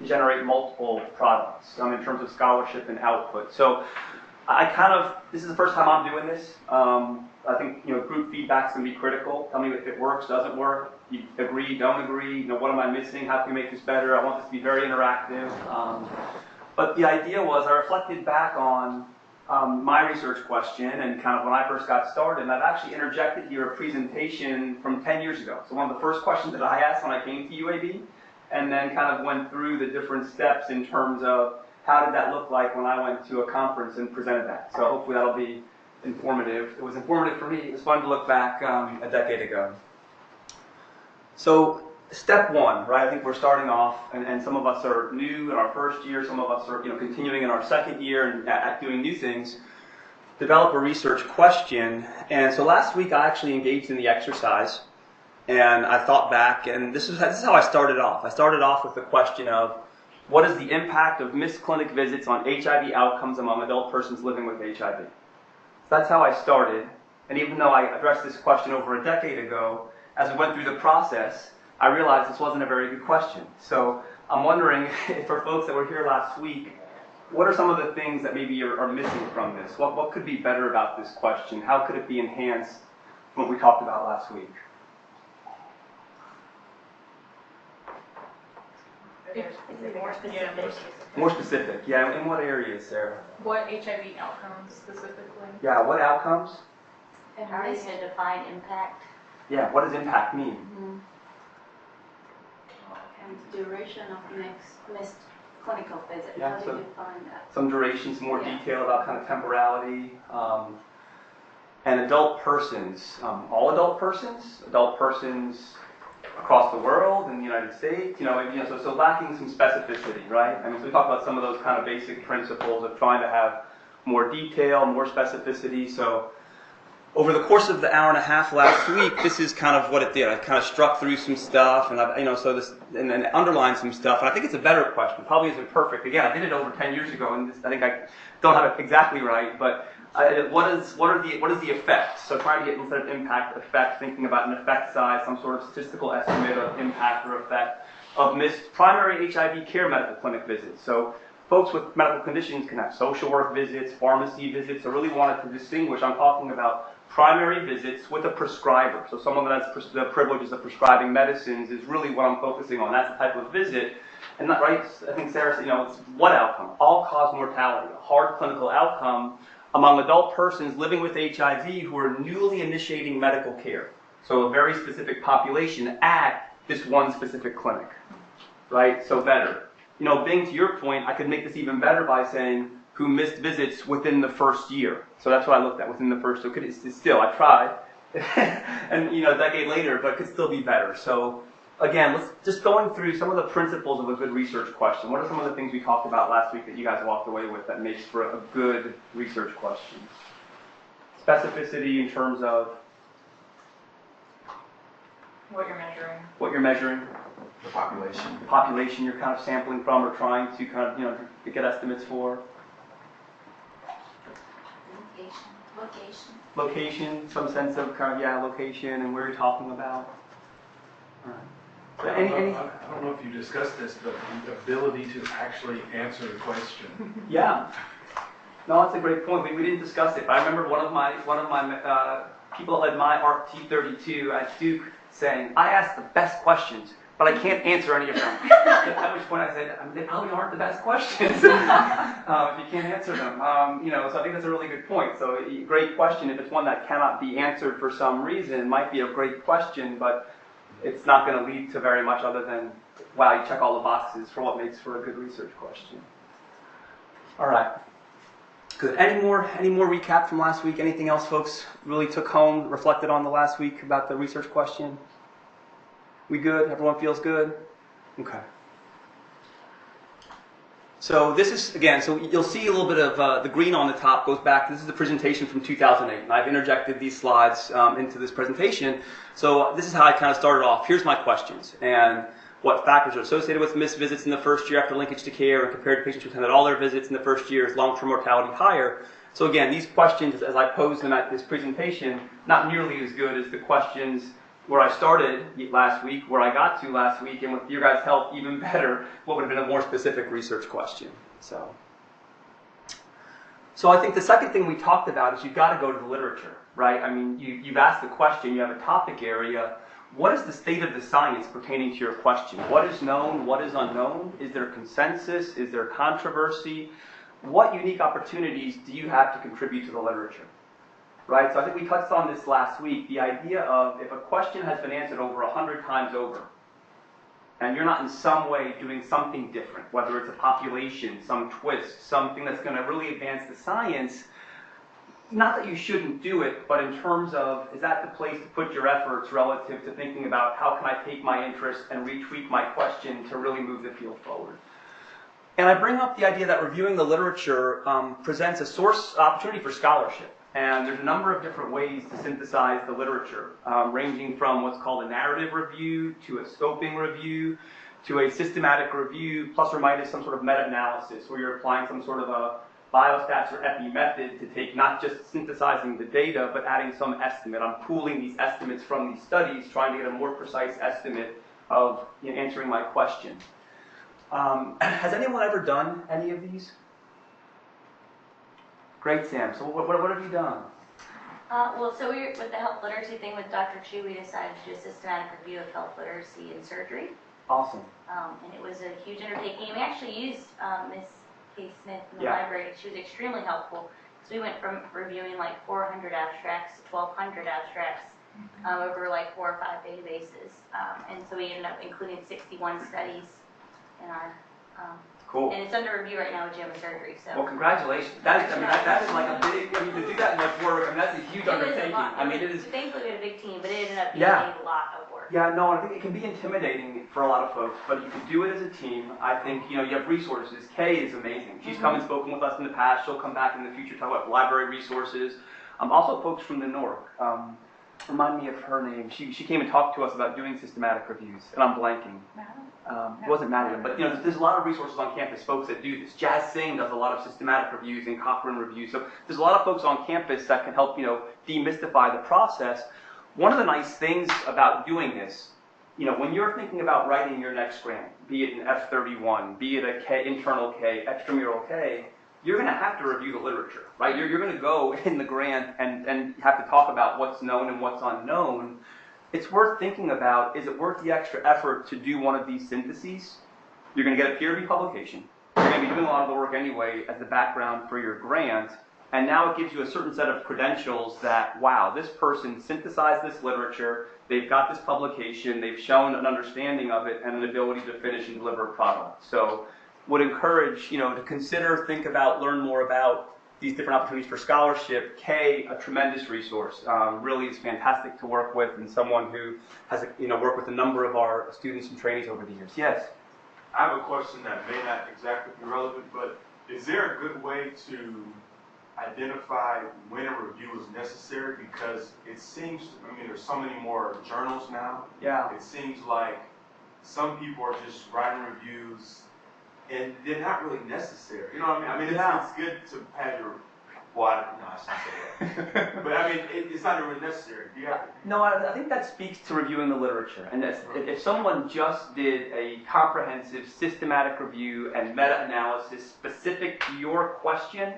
generate multiple products in terms of scholarship and output. So this is the first time I'm doing this. I think group feedback's going to be critical. Tell me if it works, doesn't work. You agree, don't agree. What am I missing? How can we make this better? I want this to be very interactive. But the idea was I reflected back on my research question and kind of when I first got started, and I've actually interjected here a presentation from 10 years ago. So one of the first questions that I asked when I came to UAB, and then kind of went through the different steps in terms of how did that look like when I went to a conference and presented that. So hopefully that'll be informative. It was informative for me. It was fun to look back a decade ago. So step one, right? I think we're starting off, and some of us are new in our first year. Some of us are continuing in our second year and at doing new things. Develop a research question. And so last week I actually engaged in the exercise. And I thought back, and this is how I started off. I started off with the question of, what is the impact of missed clinic visits on HIV outcomes among adult persons living with HIV? So that's how I started. And even though I addressed this question over a decade ago, as we went through the process, I realized this wasn't a very good question. So I'm wondering, for folks that were here last week, what are some of the things that maybe are missing from this? What could be better about this question? How could it be enhanced from what we talked about last week? More specific. More specific, yeah. In what areas, Sarah? What HIV outcomes specifically? Yeah, what outcomes? And how do you define impact? Yeah, what does impact mean? Mm-hmm. And duration of missed clinical visit. Yeah, how do you define that? Some duration, some more detail about kind of temporality. And adult persons, all adult persons across the world, in the United States, so lacking some specificity, right? So we talked about some of those kind of basic principles of trying to have more detail, more specificity. So over the course of the hour and a half last week, this is kind of what it did. I kind of struck through some stuff, and and underlined some stuff. And I think it's a better question. Probably isn't perfect. Again, I did it over 10 years ago, and I think I don't have it exactly right, but what is the effect? So trying to get, instead of impact, effect, thinking about an effect size, some sort of statistical estimate of impact or effect of missed primary HIV care medical clinic visits. So folks with medical conditions can have social work visits, pharmacy visits. I really wanted to distinguish. I'm talking about primary visits with a prescriber. So someone that has the privileges of prescribing medicines is really what I'm focusing on. That's the type of visit. And that, right, I think Sarah said, it's what outcome? All-cause mortality, a hard clinical outcome among adult persons living with HIV who are newly initiating medical care. So a very specific population at this one specific clinic, right? So better. Bing, to your point, I could make this even better by saying who missed visits within the first year. So that's what I looked at, within the first. So I tried, and a decade later, but it could still be better. So again, let's just going through some of the principles of a good research question. What are some of the things we talked about last week that you guys walked away with that makes for a good research question? Specificity in terms of What you're measuring. What you're measuring. The population. The population you're kind of sampling from or trying to kind of, to get estimates for. Location, some sense of kind of, location and where you're talking about. All right. So I don't know if you discussed this, but the ability to actually answer the question. Yeah. No, that's a great point. We didn't discuss it, but I remember one of my people that led my ARC T32 at Duke saying, I ask the best questions, but I can't answer any of them. At which point I said, they probably aren't the best questions if you can't answer them. So I think that's a really good point. So a great question, if it's one that cannot be answered for some reason, might be a great question, but it's not going to lead to very much other than, wow, you check all the boxes for what makes for a good research question. All right. Good. Any more recap from last week? Anything else folks really took home, reflected on the last week about the research question? We good? Everyone feels good? Okay. So this is, again, so you'll see a little bit of the green on the top goes back. This is the presentation from 2008. And I've interjected these slides into this presentation. So this is how I kind of started off. Here's my questions. And what factors are associated with missed visits in the first year after linkage to care and compared to patients who attended all their visits in the first year, is long-term mortality higher? So again, these questions, as I posed them at this presentation, not nearly as good as the questions where I started last week, where I got to last week, and with your guys' help, even better, what would have been a more specific research question. So I think the second thing we talked about is you've got to go to the literature, right? I mean, you've asked the question, you have a topic area. What is the state of the science pertaining to your question? What is known? What is unknown? Is there consensus? Is there controversy? What unique opportunities do you have to contribute to the literature? Right? So I think we touched on this last week, the idea of if a question has been answered over 100 times over, and you're not in some way doing something different, whether it's a population, some twist, something that's going to really advance the science, not that you shouldn't do it, but in terms of, is that the place to put your efforts relative to thinking about how can I take my interest and retweak my question to really move the field forward? And I bring up the idea that reviewing the literature presents a source opportunity for scholarship. And there's a number of different ways to synthesize the literature, ranging from what's called a narrative review, to a scoping review, to a systematic review, plus or minus some sort of meta-analysis, where you're applying some sort of a biostats or epi method to take not just synthesizing the data, but adding some estimate. I'm pooling these estimates from these studies, trying to get a more precise estimate of answering my question. Has anyone ever done any of these? Great, Sam. So what have you done? So with the health literacy thing with Dr. Chu, we decided to do a systematic review of health literacy in surgery. Awesome. And it was a huge undertaking. We actually used Miss Kay Smith in the Yeah. library. She was extremely helpful. So we went from reviewing like 400 abstracts to 1,200 abstracts over like 4 or 5 databases. And so we ended up including 61 studies in our Cool. and it's under review right now with JAMA surgery. So Well, congratulations. That is like a big, to do that much work, that's a huge undertaking. I mean, it is. Thankfully, we had a big team, but it ended up being Yeah. a lot of work. Yeah, no, I think it can be intimidating for a lot of folks, but you can do it as a team. I think, you have resources. Kay is amazing. She's come and spoken with us in the past. She'll come back in the future, talk about library resources. Also folks from the NORC. Remind me of her name. She came and talked to us about doing systematic reviews, and I'm blanking. It wasn't Madeline, but there's a lot of resources on campus, folks that do this. Jazz Singh does a lot of systematic reviews and Cochrane reviews. So there's a lot of folks on campus that can help, demystify the process. One of the nice things about doing this, when you're thinking about writing your next grant, be it an F31, be it a K, internal K, extramural K, you're going to have to review the literature, right? You're going to go in the grant and have to talk about what's known and what's unknown. It's worth thinking about, is it worth the extra effort to do one of these syntheses? You're going to get a peer-reviewed publication. You're going to be doing a lot of the work anyway as the background for your grant, and now it gives you a certain set of credentials that, wow, this person synthesized this literature, they've got this publication, they've shown an understanding of it, and an ability to finish and deliver a product. So would encourage, to consider, think about, learn more about these different opportunities for scholarship. Kay, a tremendous resource, really is fantastic to work with, and someone who has, worked with a number of our students and trainees over the years. Yes? I have a question that may not exactly be relevant, but is there a good way to identify when a review is necessary? Because it seems, there's so many more journals now. Yeah. It seems like some people are just writing reviews and they're not really necessary. You know what I mean? It's good to have your, I shouldn't say that. But it's not really necessary. Yeah. No, I think that speaks to reviewing the literature. And if someone just did a comprehensive, systematic review and meta-analysis specific to your question,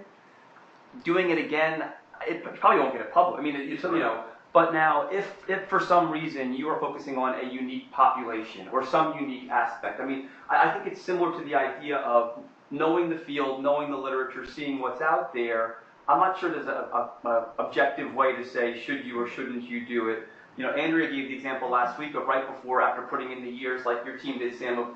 doing it again, it probably won't get it published. But now, if for some reason you are focusing on a unique population or some unique aspect, I think it's similar to the idea of knowing the field, knowing the literature, seeing what's out there. I'm not sure there's a objective way to say should you or shouldn't you do it. Andrea gave the example last week of right before, after putting in the years like your team did, Sam, of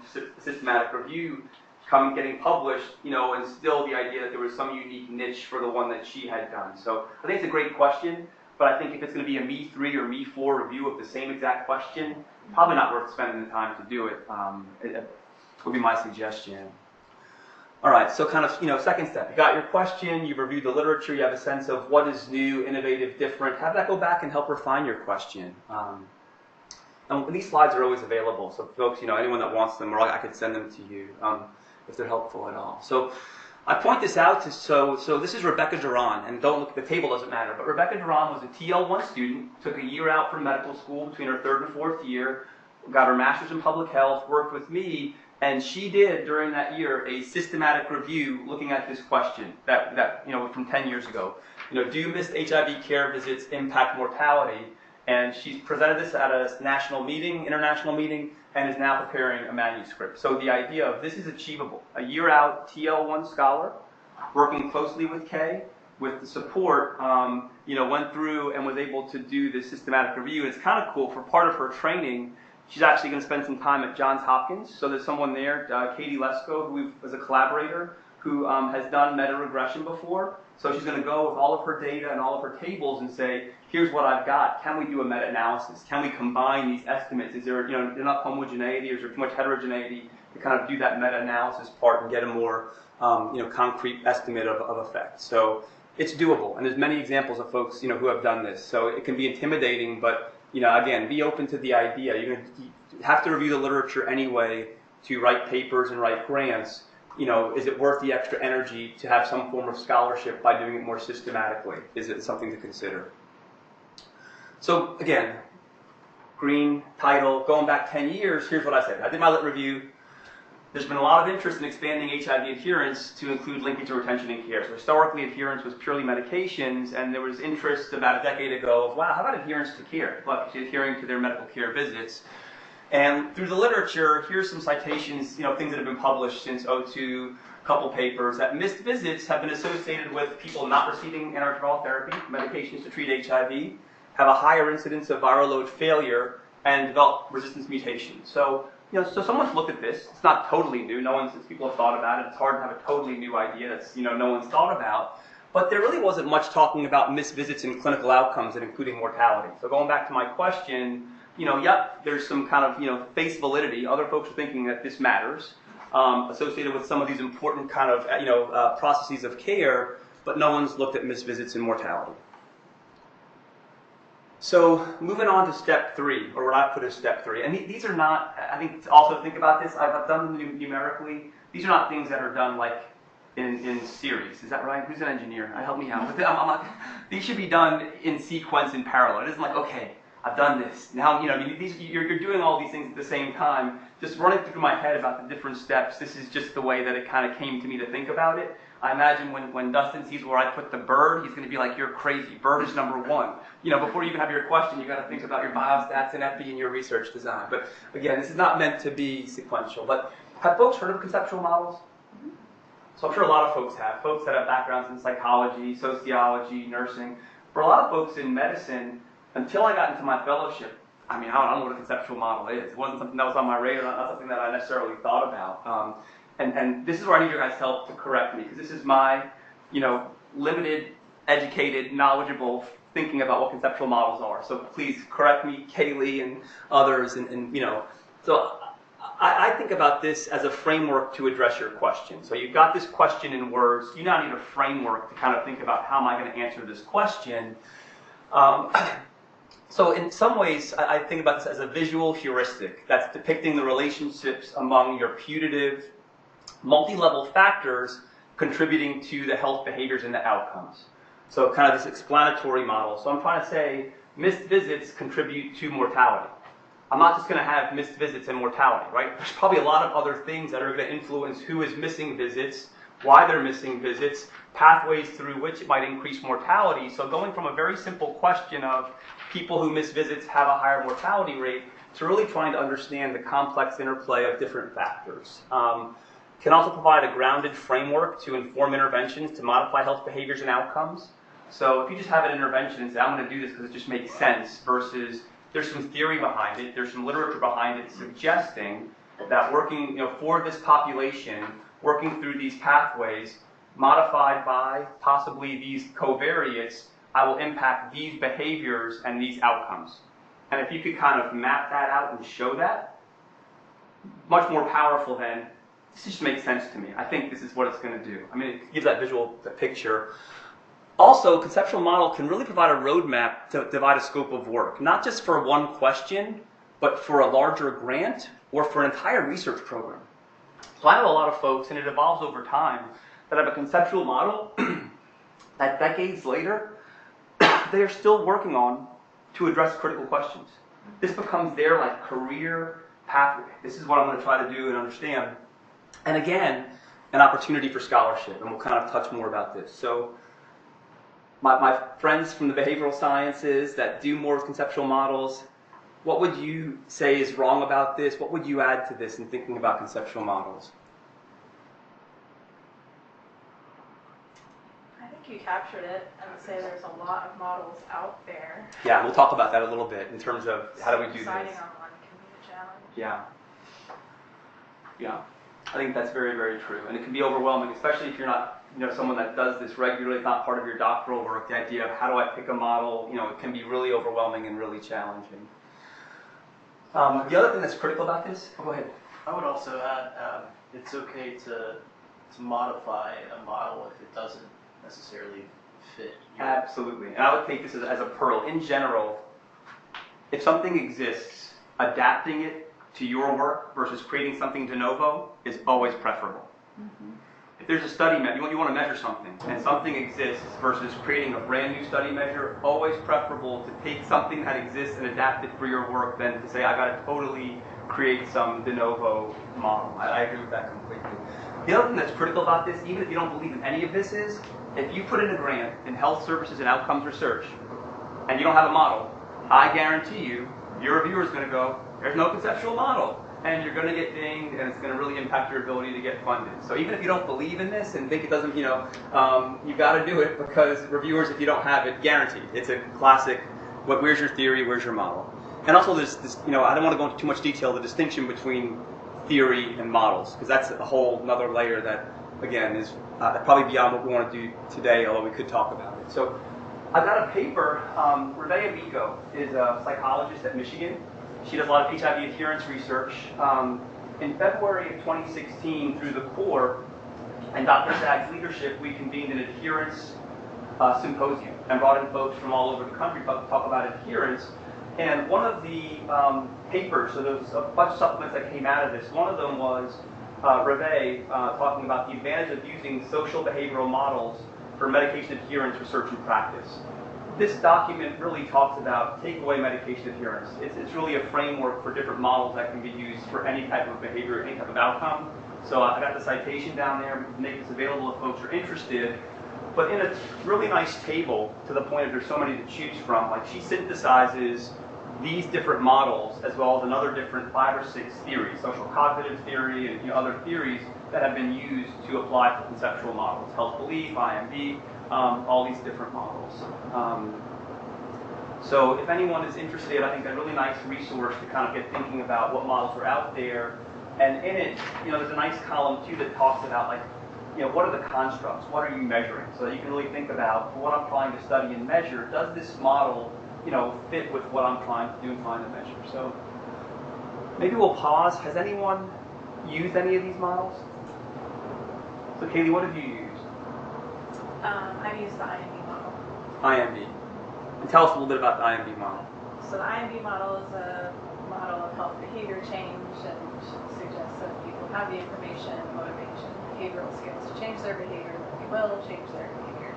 systematic review, getting published, and still the idea that there was some unique niche for the one that she had done. So I think it's a great question. But I think if it's going to be a Me 3 or Me 4 review of the same exact question, probably not worth spending the time to do it. It would be my suggestion. All right, so second step. You got your question, you've reviewed the literature, you have a sense of what is new, innovative, different. Have that go back and help refine your question. And these slides are always available, so folks, anyone that wants them, or I could send them to you if they're helpful at all. So I point this out so this is Rebecca Doron, and don't look, the table doesn't matter, but Rebecca Doron was a TL1 student, took a year out from medical school between her 3rd and 4th year, got her master's in public health, worked with me, and she did during that year a systematic review looking at this question that from 10 years ago. Do missed HIV care visits impact mortality? And she's presented this at a national meeting, international meeting, and is now preparing a manuscript. So the idea of this is achievable. A year out, TL1 scholar, working closely with Kay, with the support, went through and was able to do this systematic review. And it's kind of cool. For part of her training, she's actually going to spend some time at Johns Hopkins. So there's someone there, Katie Lesko, who was a collaborator, who has done meta-regression before. So she's going to go with all of her data and all of her tables and say, here's what I've got. Can we do a meta-analysis? Can we combine these estimates? Is there enough homogeneity or is there too much heterogeneity to kind of do that meta-analysis part and get a more concrete estimate of effect? So it's doable. And there's many examples of folks who have done this. So it can be intimidating, but again, be open to the idea. You have to review the literature anyway to write papers and write grants. Is it worth the extra energy to have some form of scholarship by doing it more systematically? Is it something to consider? So again, green title, going back 10 years, here's what I said. I did my lit review. There's been a lot of interest in expanding HIV adherence to include linkage to retention and care. So historically, adherence was purely medications, and there was interest about a decade ago of, wow, how about adherence to care? Like adhering to their medical care visits. And through the literature, here's some citations, things that have been published since '02, a couple papers, that missed visits have been associated with people not receiving antiretroviral therapy, medications to treat HIV, have a higher incidence of viral load failure, and develop resistance mutations. So, so someone's looked at this. It's not totally new. People have thought about it. It's hard to have a totally new idea that's, no one's thought about. But there really wasn't much talking about missed visits and clinical outcomes, and including mortality. So going back to my question, there's some kind of, face validity. Other folks are thinking that this matters, associated with some of these important kind of, processes of care, but no one's looked at missed visits and mortality. So moving on to step 3, or what I put as step 3. And these are not, I think, to also think about this, I've done them numerically. These are not things that are done like in series. Is that right? Who's an engineer? Help me out. These should be done in sequence, in parallel. It isn't like, okay, I've done this. Now, you're doing all these things at the same time. Just running through my head about the different steps, this is just the way that it kind of came to me to think about it. I imagine when Dustin sees where I put the bird, he's going to be like, you're crazy. Bird is number 1. Before you even have your question, you've got to think about your biostats and epi and your research design. But again, this is not meant to be sequential. But have folks heard of conceptual models? So I'm sure a lot of folks have. Folks that have backgrounds in psychology, sociology, nursing. For a lot of folks in medicine, until I got into my fellowship, I don't know what a conceptual model is. It wasn't something that was on my radar, not something that I necessarily thought about. And this is where I need your guys' help to correct me, because this is my, limited, educated, knowledgeable thinking about what conceptual models are. So please correct me, Kaylee and others, So I think about this as a framework to address your question. So you've got this question in words. You now need a framework to kind of think about how am I going to answer this question. So in some ways, I think about this as a visual heuristic that's depicting the relationships among your putative, multi-level factors contributing to the health behaviors and the outcomes. So kind of this explanatory model. So I'm trying to say missed visits contribute to mortality. I'm not just going to have missed visits and mortality, right? There's probably a lot of other things that are going to influence who is missing visits, why they're missing visits, pathways through which it might increase mortality. So going from a very simple question of people who miss visits have a higher mortality rate to really trying to understand the complex interplay of different factors. Can also provide a grounded framework to inform interventions to modify health behaviors and outcomes. So if you just have an intervention and say, I'm going to do this because it just makes sense, versus there's some theory behind it, there's some literature behind it suggesting that working for this population, working through these pathways, modified by possibly these covariates, I will impact these behaviors and these outcomes. And if you could kind of map that out and show that, much more powerful than, this just makes sense to me. I think this is what it's going to do. It gives that visual picture. Also, conceptual model can really provide a roadmap to divide a scope of work, not just for one question, but for a larger grant or for an entire research program. So I know a lot of folks, and it evolves over time, that have a conceptual model that decades later, they are still working on to address critical questions. This becomes their like career pathway. This is what I'm going to try to do and understand. And again, an opportunity for scholarship, and we'll kind of touch more about this. So my friends from the behavioral sciences that do more with conceptual models, what would you say is wrong about this? What would you add to this in thinking about conceptual models? I think you captured it. I would say there's a lot of models out there. Yeah, we'll talk about that a little bit in terms of how do we do Deciding this. on one can be a challenge. Yeah. Yeah. I think that's very, very true. And it can be overwhelming, especially if you're not, someone that does this regularly, it's not part of your doctoral work, the idea of how do I pick a model, it can be really overwhelming and really challenging. The other thing that's critical about this, go ahead. I would also add, it's okay to modify a model if it doesn't necessarily fit your... Absolutely. And I would take this as a pearl. In general, if something exists, adapting it to your work versus creating something de novo is always preferable. Mm-hmm. If there's a study measure, you want to measure something, and something exists versus creating a brand new study measure, always preferable to take something that exists and adapt it for your work than to say, I got to totally create some de novo model. I agree with that completely. The other thing that's critical about this, even if you don't believe in any of this, is if you put in a grant in health services and outcomes research, and you don't have a model, I guarantee you, your reviewer is going to go, there's no conceptual model. And you're going to get dinged, and it's going to really impact your ability to get funded. So even if you don't believe in this and think it doesn't, you got to do it because reviewers, if you don't have it, guaranteed. It's a classic, where's your theory, where's your model? And also this, I don't want to go into too much detail, the distinction between theory and models, because that's a whole another layer that, again, is probably beyond what we want to do today, although we could talk about it. So I've got a paper, ReneeAmico is a psychologist at Michigan. She does a lot of HIV adherence research. In February of 2016, through the core and Dr. Zag's leadership, we convened an adherence symposium and brought in folks from all over the country to talk about adherence. And one of the papers, so there was a bunch of supplements that came out of this. One of them was Reve talking about the advantage of using social behavioral models for medication adherence research and practice. This document really talks about takeaway medication adherence. It's really a framework for different models that can be used for any type of behavior, any type of outcome. So I got the citation down there. We can make this available if folks are interested. But in a really nice table, to the point of there's so many to choose from, like she synthesizes these different models as well as another different 5 or 6 theories, social cognitive theory and other theories that have been used to apply to conceptual models, health belief, IMB, all these different models. So if anyone is interested, I think a really nice resource to kind of get thinking about what models are out there. And in it, there's a nice column too that talks about like, what are the constructs? What are you measuring? So that you can really think about what I'm trying to study and measure. Does this model, fit with what I'm trying to do and trying to measure? So maybe we'll pause. Has anyone used any of these models? So Kaylee, what have you used? I've used the IMB model. IMB. And tell us a little bit about the IMB model. So the IMB model is a model of health behavior change and suggests that people have the information, motivation, behavioral skills to change their behavior, that they will change their behavior.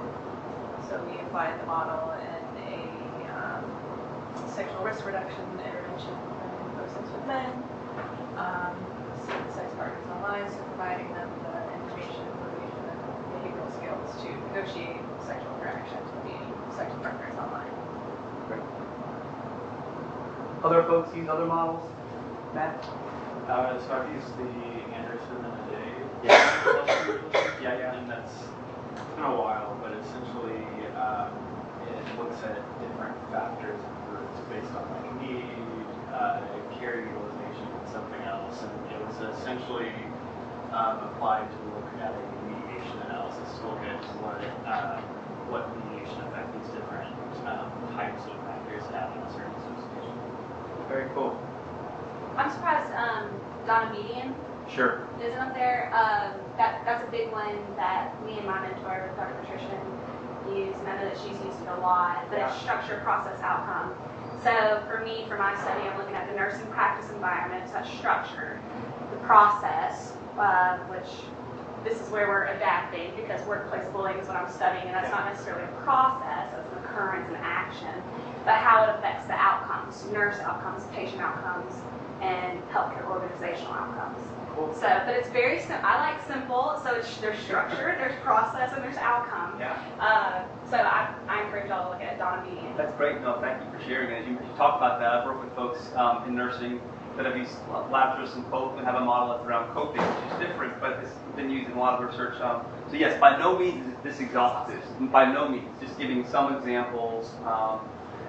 So we applied the model in a sexual risk reduction intervention in process with men, sex partners online, so providing them the information, motivation, and behavioral skills to negotiate sexual interactions with the sexual partners online. Great. Other folks use other models? Matt? So I've used the Anderson and the Day. Yeah. And it's been a while, but essentially it looks at different factors and groups based on like need, care utilization, and something else. And it was essentially applied to look at a mediation analysis to look at what mediation affect these different types of factors have in a certain association. Very cool. I'm surprised Donna Median Sure. isn't up there. That's a big one that me and my mentor, Dr. Patricia, use, and I know that she's used it a lot, but it's structure, process, outcome. So for me, for my study, I'm looking at the nursing practice environment, so that's structure, the process, which this is where we're adapting, because workplace bullying is what I'm studying, and that's not necessarily a process, that's an occurrence and action, but how it affects the outcomes, nurse outcomes, patient outcomes, and healthcare organizational outcomes. Cool. So, but it's very simple. I like simple, so there's structure, there's process, and there's outcome. Yeah. So I encourage y'all to look at Donna Beatty. That's great. No, thank you for sharing it. As you talk about that, I've worked with folks in nursing that have used Lazarus and Pope and have a model that's around coping, which is different, but it's been used in a lot of research. So yes, by no means is this exhaustive. By no means, just giving some examples.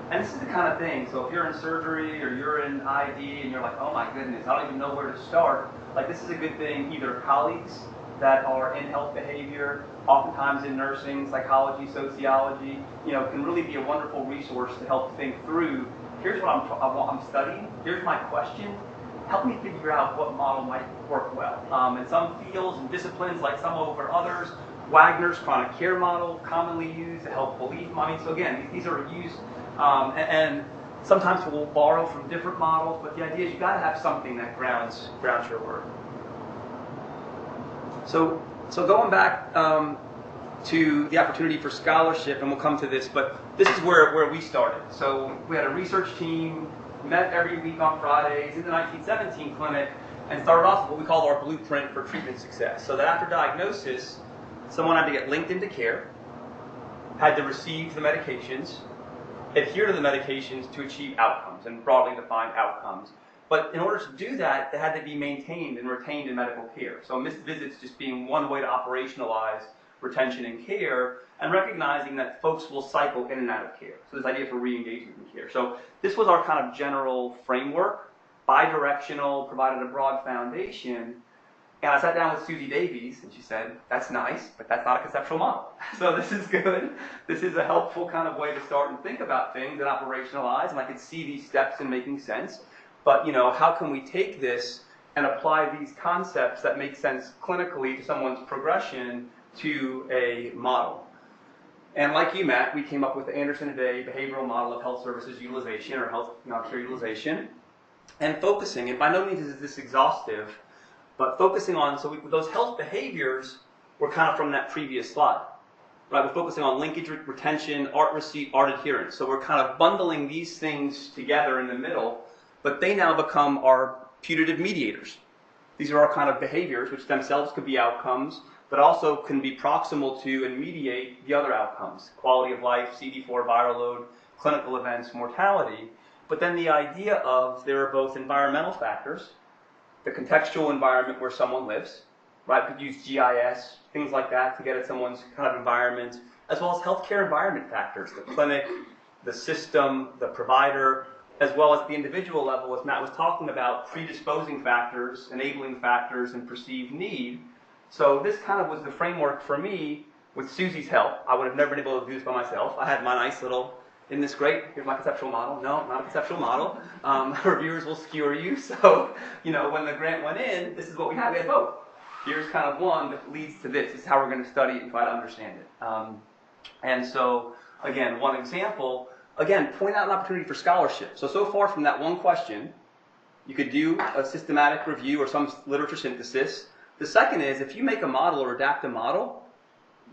And this is the kind of thing, so if you're in surgery or you're in ID and you're like, oh my goodness, I don't even know where to start, like this is a good thing, either colleagues that are in health behavior, oftentimes in nursing, psychology, sociology, can really be a wonderful resource to help think through, here's what I'm studying, here's my question, help me figure out what model might work well. In some fields and disciplines, like some over others, Wagner's chronic care model, commonly used to help belief. So again, these are used, and sometimes we'll borrow from different models, but the idea is you got to have something that grounds your work. So going back to the opportunity for scholarship, and we'll come to this, but this is where we started. So we had a research team, met every week on Fridays in the 1917 clinic, and started off with what we called our blueprint for treatment success. So that after diagnosis, someone had to get linked into care, had to receive the medications, adhere to the medications to achieve outcomes, and broadly defined outcomes. But in order to do that, they had to be maintained and retained in medical care. So missed visits just being one way to operationalize retention in care, and recognizing that folks will cycle in and out of care. So this idea for re-engagement in care. So this was our kind of general framework, bi-directional, provided a broad foundation. And I sat down with Susie Davies, and she said, that's nice, but that's not a conceptual model. So this is good. This is a helpful kind of way to start and think about things and operationalize, and I could see these steps in making sense. But, how can we take this and apply these concepts that make sense clinically to someone's progression to a model? And like you, Matt, we came up with the Anderson and Day behavioral model of health services utilization, or health care utilization, and focusing, and by no means is this exhaustive, but focusing on, those health behaviors were kind of from that previous slide, right? We're focusing on linkage, retention, art receipt, art adherence. So we're kind of bundling these things together in the middle, but they now become our putative mediators. These are our kind of behaviors, which themselves could be outcomes, but also can be proximal to and mediate the other outcomes, quality of life, CD4 viral load, clinical events, mortality. But then the idea of there are both environmental factors, the contextual environment where someone lives, right? Could use GIS, things like that to get at someone's kind of environment, as well as healthcare environment factors, the clinic, the system, the provider, as well as the individual level, as Matt was talking about, predisposing factors, enabling factors, and perceived need. So this kind of was the framework for me with Susie's help. I would have never been able to do this by myself. I had my nice little, isn't this great? Here's my conceptual model. No, not a conceptual model. Reviewers will skewer you. So, when the grant went in, this is what we had. We had both. Here's kind of one that leads to this. This is how we're going to study it and try to understand it. And so, again, one example, point out an opportunity for scholarship. So far from that one question, you could do a systematic review or some literature synthesis. The second is, if you make a model or adapt a model,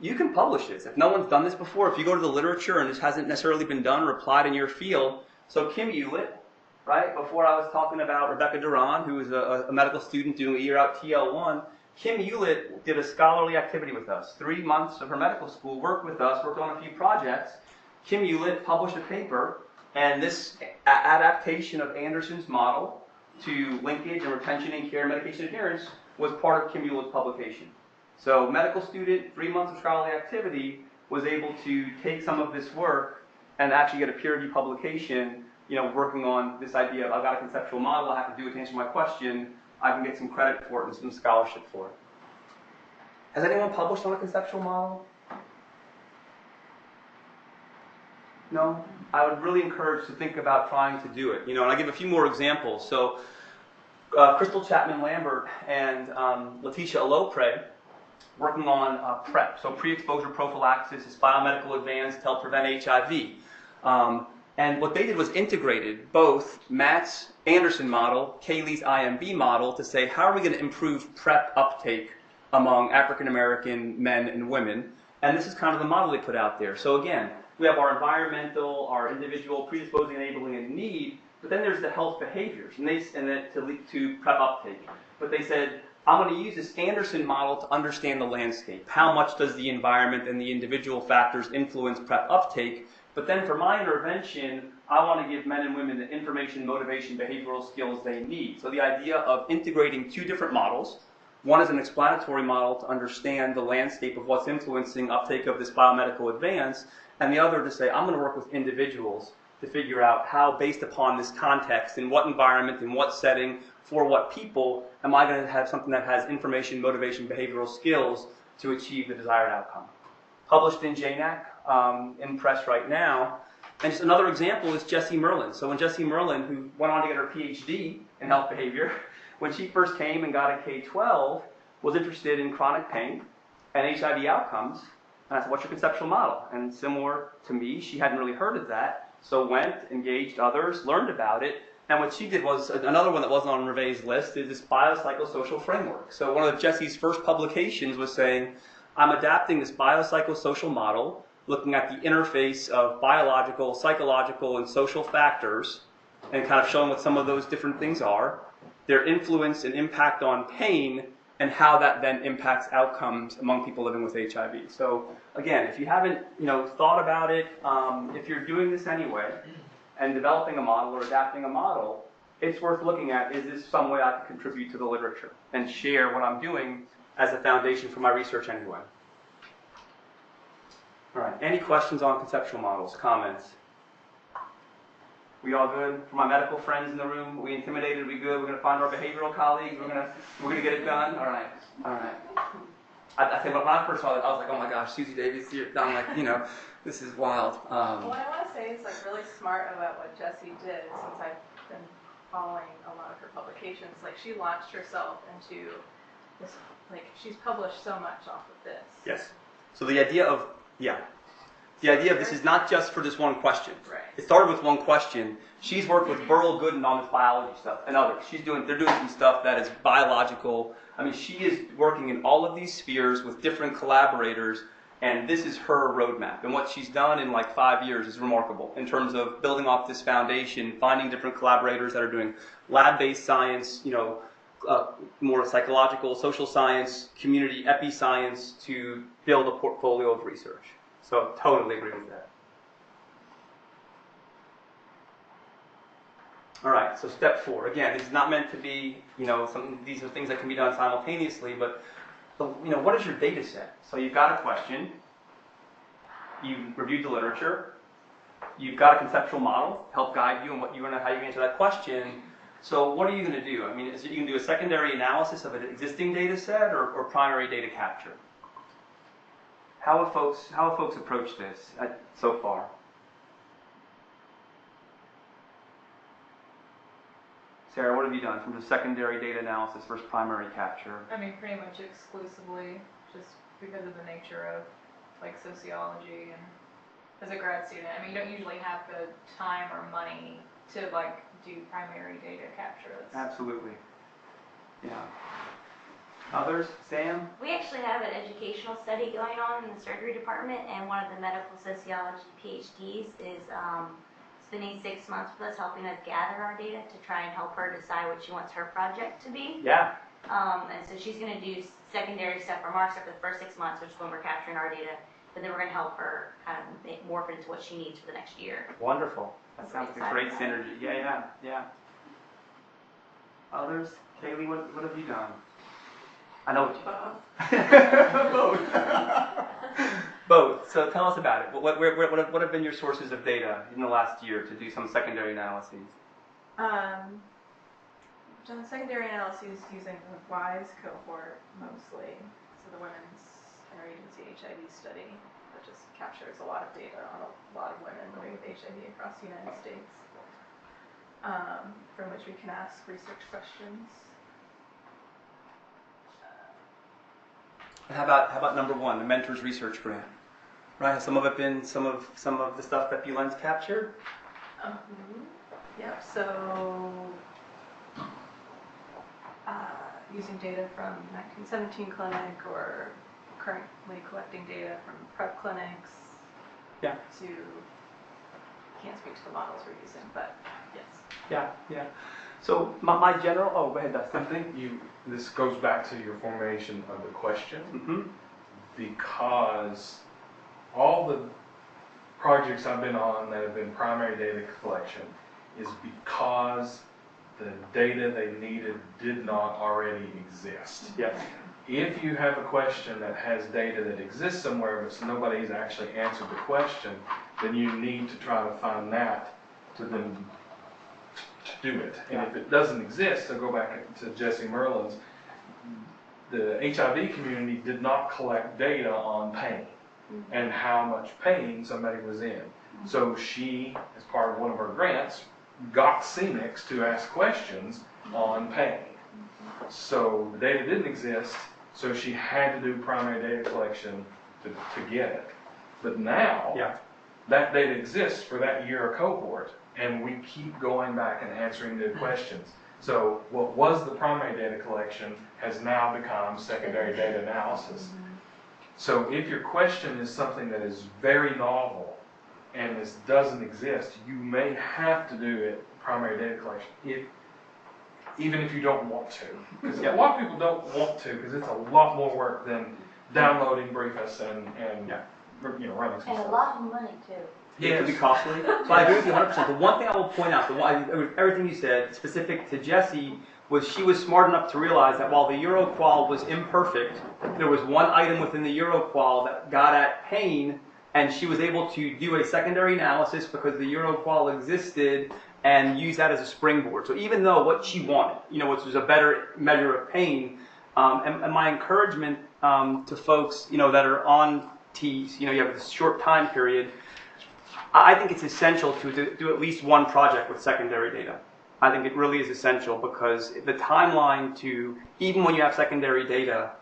you can publish this. If no one's done this before, if you go to the literature and this hasn't necessarily been done or applied in your field, so Kim Hewlett, right, before I was talking about Rebecca Doron, who is a medical student doing a year out TL1, Kim Hewlett did a scholarly activity with us. 3 months of her medical school, worked with us, worked on a few projects. Kim Hewlett published a paper, and this adaptation of Anderson's model to linkage and retention in care medication adherence was part of Kim Hewlett's publication. So medical student, 3 months of scholarly activity, was able to take some of this work and actually get a peer-reviewed publication, working on this idea of, I've got a conceptual model, I have to do it to answer my question, I can get some credit for it and some scholarship for it. Has anyone published on a conceptual model? No? I would really encourage to think about trying to do it. And I'll give a few more examples. So Crystal Chapman Lambert and Letitia Alopre working on PrEP, so pre-exposure prophylaxis is biomedical advance to help prevent HIV. And what they did was integrated both Matt's Anderson model, Kaylee's IMB model to say, how are we going to improve PrEP uptake among African American men and women. And this is kind of the model they put out there. So again, we have our environmental, our individual predisposing, enabling, and need, but then there's the health behaviors, and then to lead to prep uptake. But they said, I'm going to use this Anderson model to understand the landscape. How much does the environment and the individual factors influence prep uptake? But then for my intervention, I want to give men and women the information, motivation, behavioral skills they need. So the idea of integrating two different models. One is an explanatory model to understand the landscape of what's influencing uptake of this biomedical advance, and the other to say, I'm going to work with individuals to figure out how, based upon this context, in what environment, in what setting, for what people, am I going to have something that has information, motivation, behavioral skills to achieve the desired outcome. Published in JNAC, in press right now. And just another example is Jessie Merlin. So when Jessie Merlin, who went on to get her PhD in health behavior, when she first came and got a K-12, was interested in chronic pain and HIV outcomes. And I said, what's your conceptual model? And similar to me, she hadn't really heard of that. So went, engaged others, learned about it. And what she did was, another one that wasn't on Reve's list, is this biopsychosocial framework. So one of Jessie's first publications was saying, I'm adapting this biopsychosocial model, looking at the interface of biological, psychological, and social factors, and kind of showing what some of those different things are, their influence and impact on pain, and how that then impacts outcomes among people living with HIV. So again, if you haven't thought about it, if you're doing this anyway, and developing a model or adapting a model, it's worth looking at, is this some way I can contribute to the literature and share what I'm doing as a foundation for my research anyway. All right, any questions on conceptual models, comments? We all good? For my medical friends in the room, we intimidated, we good? We're going to find our behavioral colleagues, we're going to get it done? All right, all right. I think when I first saw it, I was like, oh my gosh, Susie Davies here. I'm like, this is wild. What I want to say is like really smart about what Jessie did, since I've been following a lot of her publications. Like she launched herself into this, like she's published so much off of this. Yes. So the idea of this is not just for this one question. Right. It started with one question. She's worked with Burl Gooden on this biology stuff and others. They're doing some stuff that is biological. I mean, she is working in all of these spheres with different collaborators, and this is her roadmap. And what she's done in like 5 years is remarkable in terms of building off this foundation, finding different collaborators that are doing lab-based science, more psychological, social science, community epi-science to build a portfolio of research. So totally agree with that. All right, so step 4. Again, this is not meant to be, these are things that can be done simultaneously, but what is your data set? So you've got a question, you've reviewed the literature, you've got a conceptual model to help guide you in how you answer that question. So what are you going to do? I mean, you can do a secondary analysis of an existing data set or primary data capture. How have folks approached this so far? Sarah, what have you done from the secondary data analysis versus primary capture? I mean, pretty much exclusively, just because of the nature of like sociology and as a grad student. I mean, you don't usually have the time or money to like do primary data capture. Absolutely. Yeah. Others? Sam? We actually have an educational study going on in the surgery department, and one of the medical sociology PhDs is spending 6 months with us, helping us gather our data to try and help her decide what she wants her project to be. Yeah. And so she's going to do secondary stuff for Mark for the first 6 months, which is when we're capturing our data, but then we're going to help her kind of morph into what she needs for the next year. Wonderful. That sounds like a great synergy. Yeah. Others? Kaylee, what have you done? I know what you Both. Both. So tell us about it. What have been your sources of data in the last year to do some secondary analyses? Done secondary analyses using the WISE cohort mostly. So the Women's Interagency HIV study that just captures a lot of data on a lot of women living with HIV across the United States, from which we can ask research questions. How about number 1, the Mentors Research Grant? Right? Has some of it been some of the stuff that BLENS captured? Yep. So using data from 1917 clinic or currently collecting data from prep clinics. Yeah. Can't speak to the models we're using, but yes. Yeah. So my general, go ahead, Dustin. I think this goes back to your formation of the question, Mm-hmm. because all the projects I've been on that have been primary data collection is because the data they needed did not already exist. Yes. If you have a question that has data that exists somewhere, but nobody's actually answered the question, then you need to try to find that to then do it. And if it doesn't exist, so go back to Jesse Merlin's, the HIV community did not collect data on pain and how much pain somebody was in. So she, as part of one of her grants, got CMICs to ask questions on pain. So the data didn't exist, so she had to do primary data collection to get it. But now, that data exists for that year of cohort, and we keep going back and answering the questions. So what was the primary data collection has now become secondary data analysis. So if your question is something that is very novel and this doesn't exist, you may have to do it primary data collection, even if you don't want to. Because a lot of people don't want to, because it's a lot more work than downloading Briefus and running some And a stuff. lot of money too. It can be costly. So I agree with you 100%. The one thing I will point out, everything you said, specific to Jessie, was she was smart enough to realize that while the EuroQual was imperfect, there was one item within the EuroQual that got at pain, and she was able to do a secondary analysis because the EuroQual existed and use that as a springboard. So even though what she wanted, which was a better measure of pain, and my encouragement to folks, that are on T's, you have this short time period, I think it's essential to do at least one project with secondary data. I think it really is essential because the timeline to, even when you have secondary data,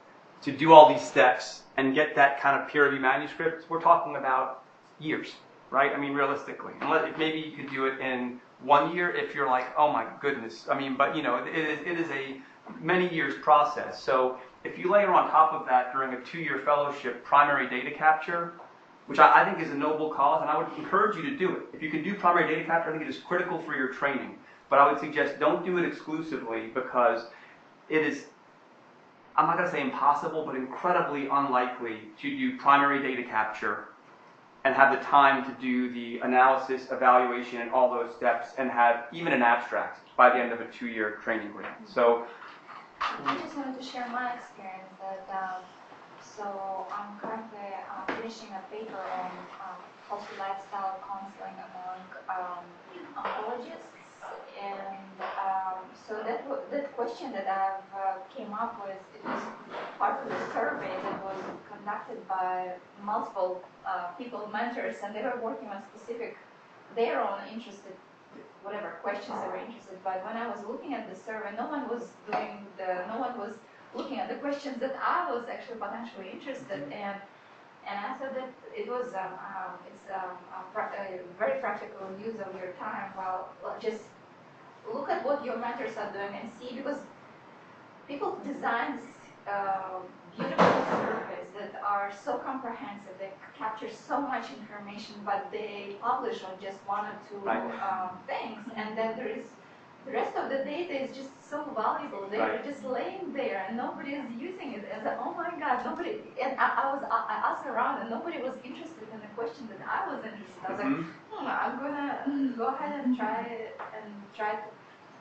to do all these steps and get that kind of peer review manuscript, we're talking about years, right? I mean, realistically. Maybe you could do it in 1 year if you're like, oh my goodness. I mean, but it is a many years process. So if you layer on top of that during a 2-year fellowship primary data capture, which I think is a noble cause, and I would encourage you to do it. If you can do primary data capture, I think it is critical for your training. But I would suggest don't do it exclusively because it is, I'm not going to say impossible, but incredibly unlikely to do primary data capture and have the time to do the analysis, evaluation, and all those steps, and have even an abstract by the end of a 2-year training grant. So, I just wanted to share my experience that so I'm currently finishing a paper on healthy lifestyle counseling among oncologists, and so that question that I've came up with, it was part of the survey that was conducted by multiple people, mentors, and they were working on their own interested, whatever questions they were interested. But when I was looking at the survey, no one was looking at the questions that I was actually potentially interested in, and I thought that it was it's a very practical use of your time. Well, just look at what your mentors are doing and see, because people design beautiful surveys that are so comprehensive, they capture so much information, but they publish on just 1 or 2 things, and then there is the rest of the data is just so valuable. They're just laying there, and nobody is using it. And oh my God, nobody. And I asked around, and nobody was interested in the question that I was interested in. I was like, I'm gonna go ahead and try to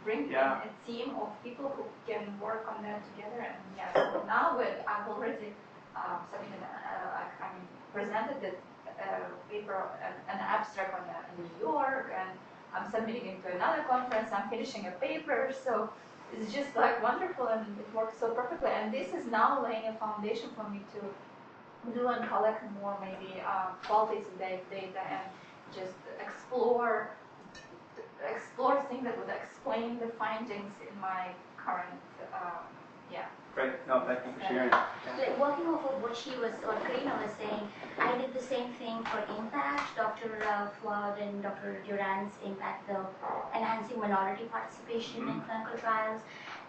bring in a team of people who can work on that together. And so now I've already presented the paper, an abstract in New York, and I'm submitting it to another conference. I'm finishing a paper, so it's just like wonderful, and it works so perfectly. And this is now laying a foundation for me to do and collect more maybe qualitative data and just explore things that would explain the findings in my current great. No, thank you for sharing. Like working off of what Karina was saying, I did the same thing for IMPACT, Dr. Flood and Dr. Duran's IMPACT, the enhancing minority participation in clinical trials.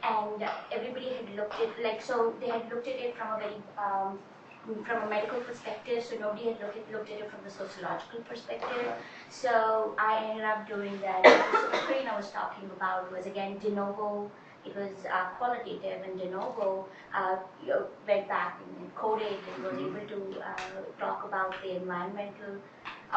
and everybody had looked at, like, so they had looked at it from a very, from a medical perspective, so nobody had looked at it from the sociological perspective. So I ended up doing that. So Karina was talking about was again de novo. It was qualitative, and de novo went back and coded and was able to talk about the environmental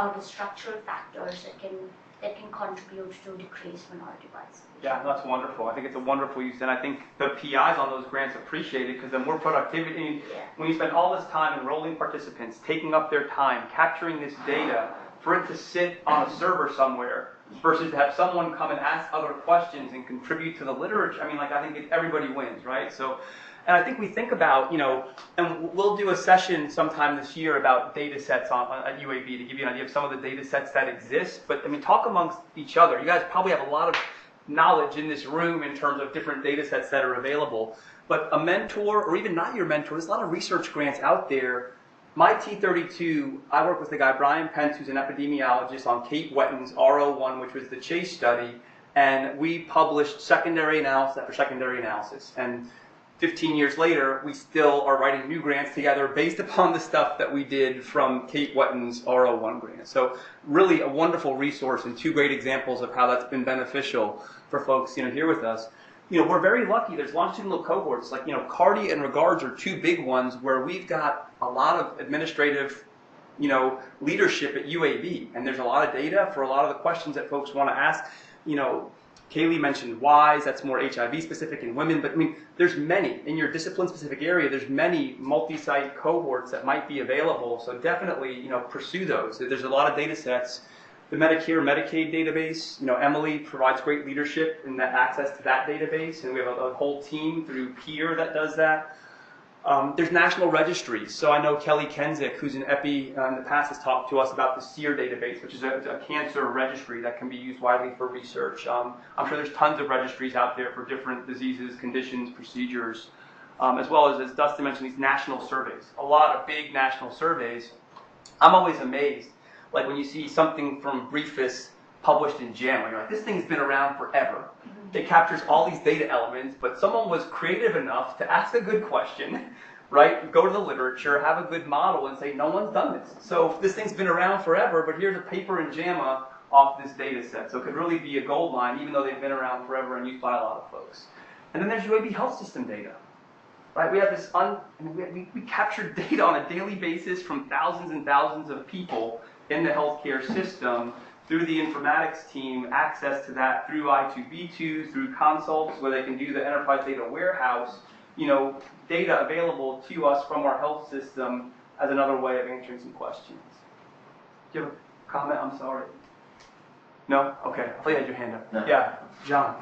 or the structural factors that can contribute to decreased minority participation. Yeah, that's wonderful. I think it's a wonderful use, and I think the PIs on those grants appreciate it because the more productivity, when you spend all this time enrolling participants, taking up their time, capturing this data, for it to sit on a server somewhere, versus to have someone come and ask other questions and contribute to the literature. I mean, like, I think everybody wins, right? So, and I think we think about, and we'll do a session sometime this year about data sets at UAB to give you an idea of some of the data sets that exist. But, I mean, talk amongst each other. You guys probably have a lot of knowledge in this room in terms of different data sets that are available. But a mentor, or even not your mentor, there's a lot of research grants out there. My T32, I work with the guy Brian Pence, who's an epidemiologist, on Kate Wetton's R01, which was the Chase study, and we published secondary analysis after secondary analysis. And 15 years later, we still are writing new grants together based upon the stuff that we did from Kate Wetton's R01 grant. So really a wonderful resource and two great examples of how that's been beneficial for folks here with us. We're very lucky. There's longitudinal cohorts like, CARDI and REGARDS are two big ones where we've got a lot of administrative, leadership at UAB. And there's a lot of data for a lot of the questions that folks want to ask. Kaylee mentioned WISE, that's more HIV specific in women, but I mean, there's many, in your discipline specific area, there's many multi-site cohorts that might be available. So definitely, pursue those. There's a lot of data sets. The Medicare, Medicaid database, Emily provides great leadership and access to that database, and we have a whole team through PEER that does that. There's national registries. So I know Kelly Kenzik, who's an epi in the past, has talked to us about the SEER database, which is a cancer registry that can be used widely for research. I'm sure there's tons of registries out there for different diseases, conditions, procedures, as well as Dustin mentioned, these national surveys. A lot of big national surveys. I'm always amazed. Like when you see something from Briefus published in JAMA, you're like, this thing's been around forever. It captures all these data elements, but someone was creative enough to ask a good question, right? Go to the literature, have a good model, and say, no one's done this. So this thing's been around forever, but here's a paper in JAMA off this data set. So it could really be a gold mine, even though they've been around forever and used by a lot of folks. And then there's UAB health system data. Right, we have this we capture data on a daily basis from thousands and thousands of people in the healthcare system through the informatics team, access to that through I2B2, through consults where they can do the enterprise data warehouse, data available to us from our health system as another way of answering some questions. Do you have a comment? I'm sorry. No? Okay. I thought you had your hand up. No. Yeah, John.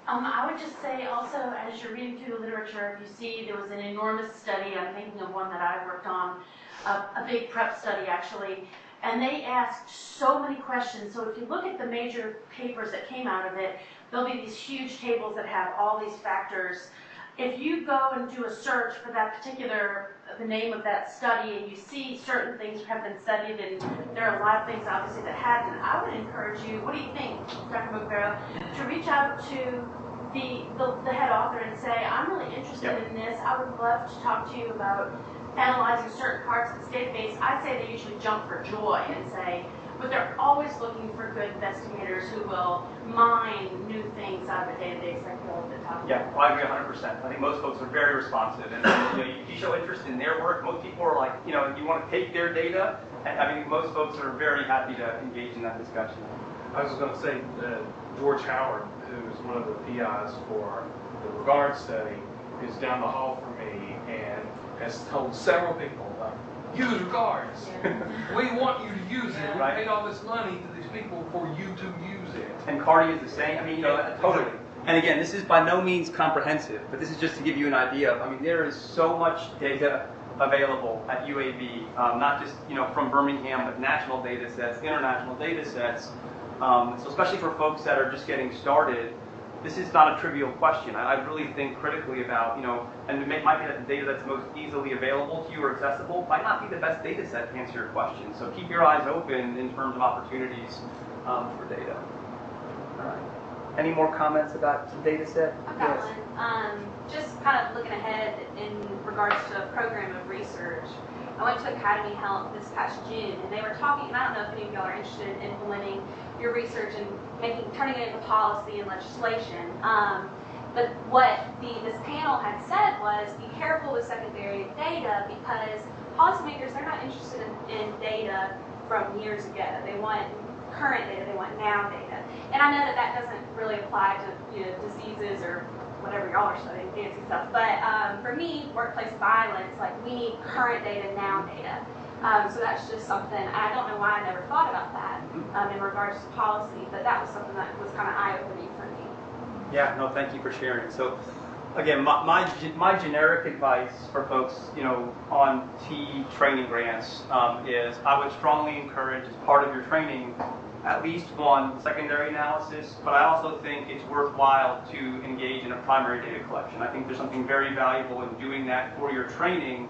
I would just say also, as you're reading through the literature, if you see there was an enormous study, I'm thinking of one that I worked on, a big prep study actually, and they asked so many questions. So if you look at the major papers that came out of it, there'll be these huge tables that have all these factors. If you go and do a search for that particular, the name of that study, and you see certain things have been studied, and there are a lot of things obviously that hadn't, I would encourage you, what do you think, Dr. McBarrow, to reach out to the head author and say, I'm really interested in this, I would love to talk to you about analyzing certain parts of this database. I'd say they usually jump for joy and say, but they're always looking for good investigators who will mine new things out of a database like Bill has been talking about. Yeah, well, I agree 100%. I think most folks are very responsive, and if you show interest in their work, most people are like, you want to take their data, and I mean, most folks are very happy to engage in that discussion. I was going to say, George Howard, who's one of the PIs for the REGARD study, is down the hall from me and has told several people, use REGARDS. We want you to use it. We paid all this money to these people for you to use it. And CARDI is the same. I mean, totally. And again, this is by no means comprehensive, but this is just to give you an idea. I mean, there is so much data available at UAB, not just from Birmingham, but national data sets, international data sets. So especially for folks that are just getting started, this is not a trivial question. I really think critically about, and it might be that the data that's most easily available to you or accessible might not be the best data set to answer your question. So keep your eyes open in terms of opportunities for data. All right. Any more comments about the data set? I've got one. Just kind of looking ahead in regards to a program of research. I went to Academy Health this past June, and they were talking, and I don't know if any of y'all are interested in implementing your research and turning it into policy and legislation. But what this panel had said was, be careful with secondary data, because policymakers, they're not interested in data from years ago. They want current data, they want now data. And I know that doesn't really apply to diseases or whatever y'all are studying, fancy stuff. But for me, workplace violence, like we need current data, now data. So that's just something, I don't know why I never thought about that in regards to policy, but that was something that was kind of eye-opening for me. Yeah, no, thank you for sharing. So, again, my generic advice for folks, on T training grants is I would strongly encourage, as part of your training, at least one secondary analysis, but I also think it's worthwhile to engage in a primary data collection. I think there's something very valuable in doing that for your training.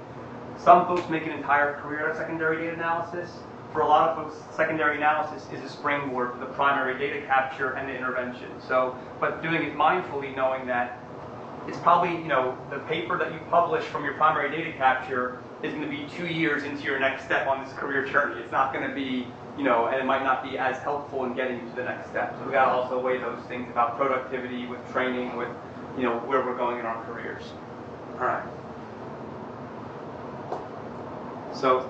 Some folks make an entire career out of secondary data analysis. For a lot of folks, secondary analysis is a springboard for the primary data capture and the intervention. So, but doing it mindfully, knowing that it's probably, the paper that you publish from your primary data capture is going to be 2 years into your next step on this career journey. It's not going to be, and it might not be as helpful in getting you to the next step. So we got to also weigh those things about productivity, with training, with, where we're going in our careers. All right. So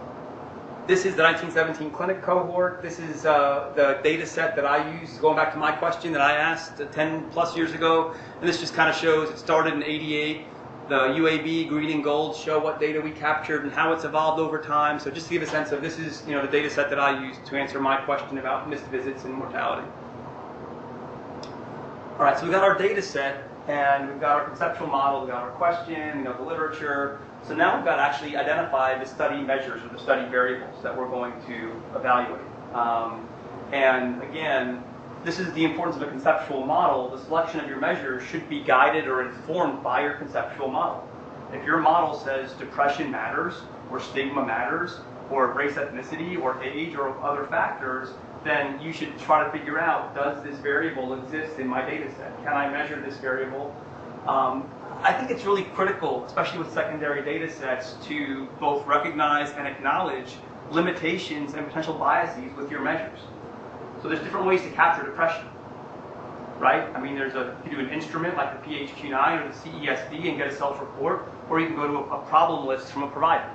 this is the 1917 clinic cohort. This is the data set that I used, going back to my question that I asked 10 plus years ago. And this just kind of shows it started in '88. The UAB, green and gold, show what data we captured and how it's evolved over time. So just to give a sense of, this is the data set that I used to answer my question about missed visits and mortality. All right, so we got our data set, and we've got our conceptual model, we've got our question, the literature. So now we've got to actually identify the study measures or the study variables that we're going to evaluate. And again, this is the importance of a conceptual model. The selection of your measures should be guided or informed by your conceptual model. If your model says depression matters, or stigma matters, or race, ethnicity, or age, or other factors, then you should try to figure out, does this variable exist in my data set? Can I measure this variable? I think it's really critical, especially with secondary data sets, to both recognize and acknowledge limitations and potential biases with your measures. So there's different ways to capture depression, right? I mean, you can do an instrument like the PHQ-9 or the CESD and get a self-report, or you can go to a problem list from a provider.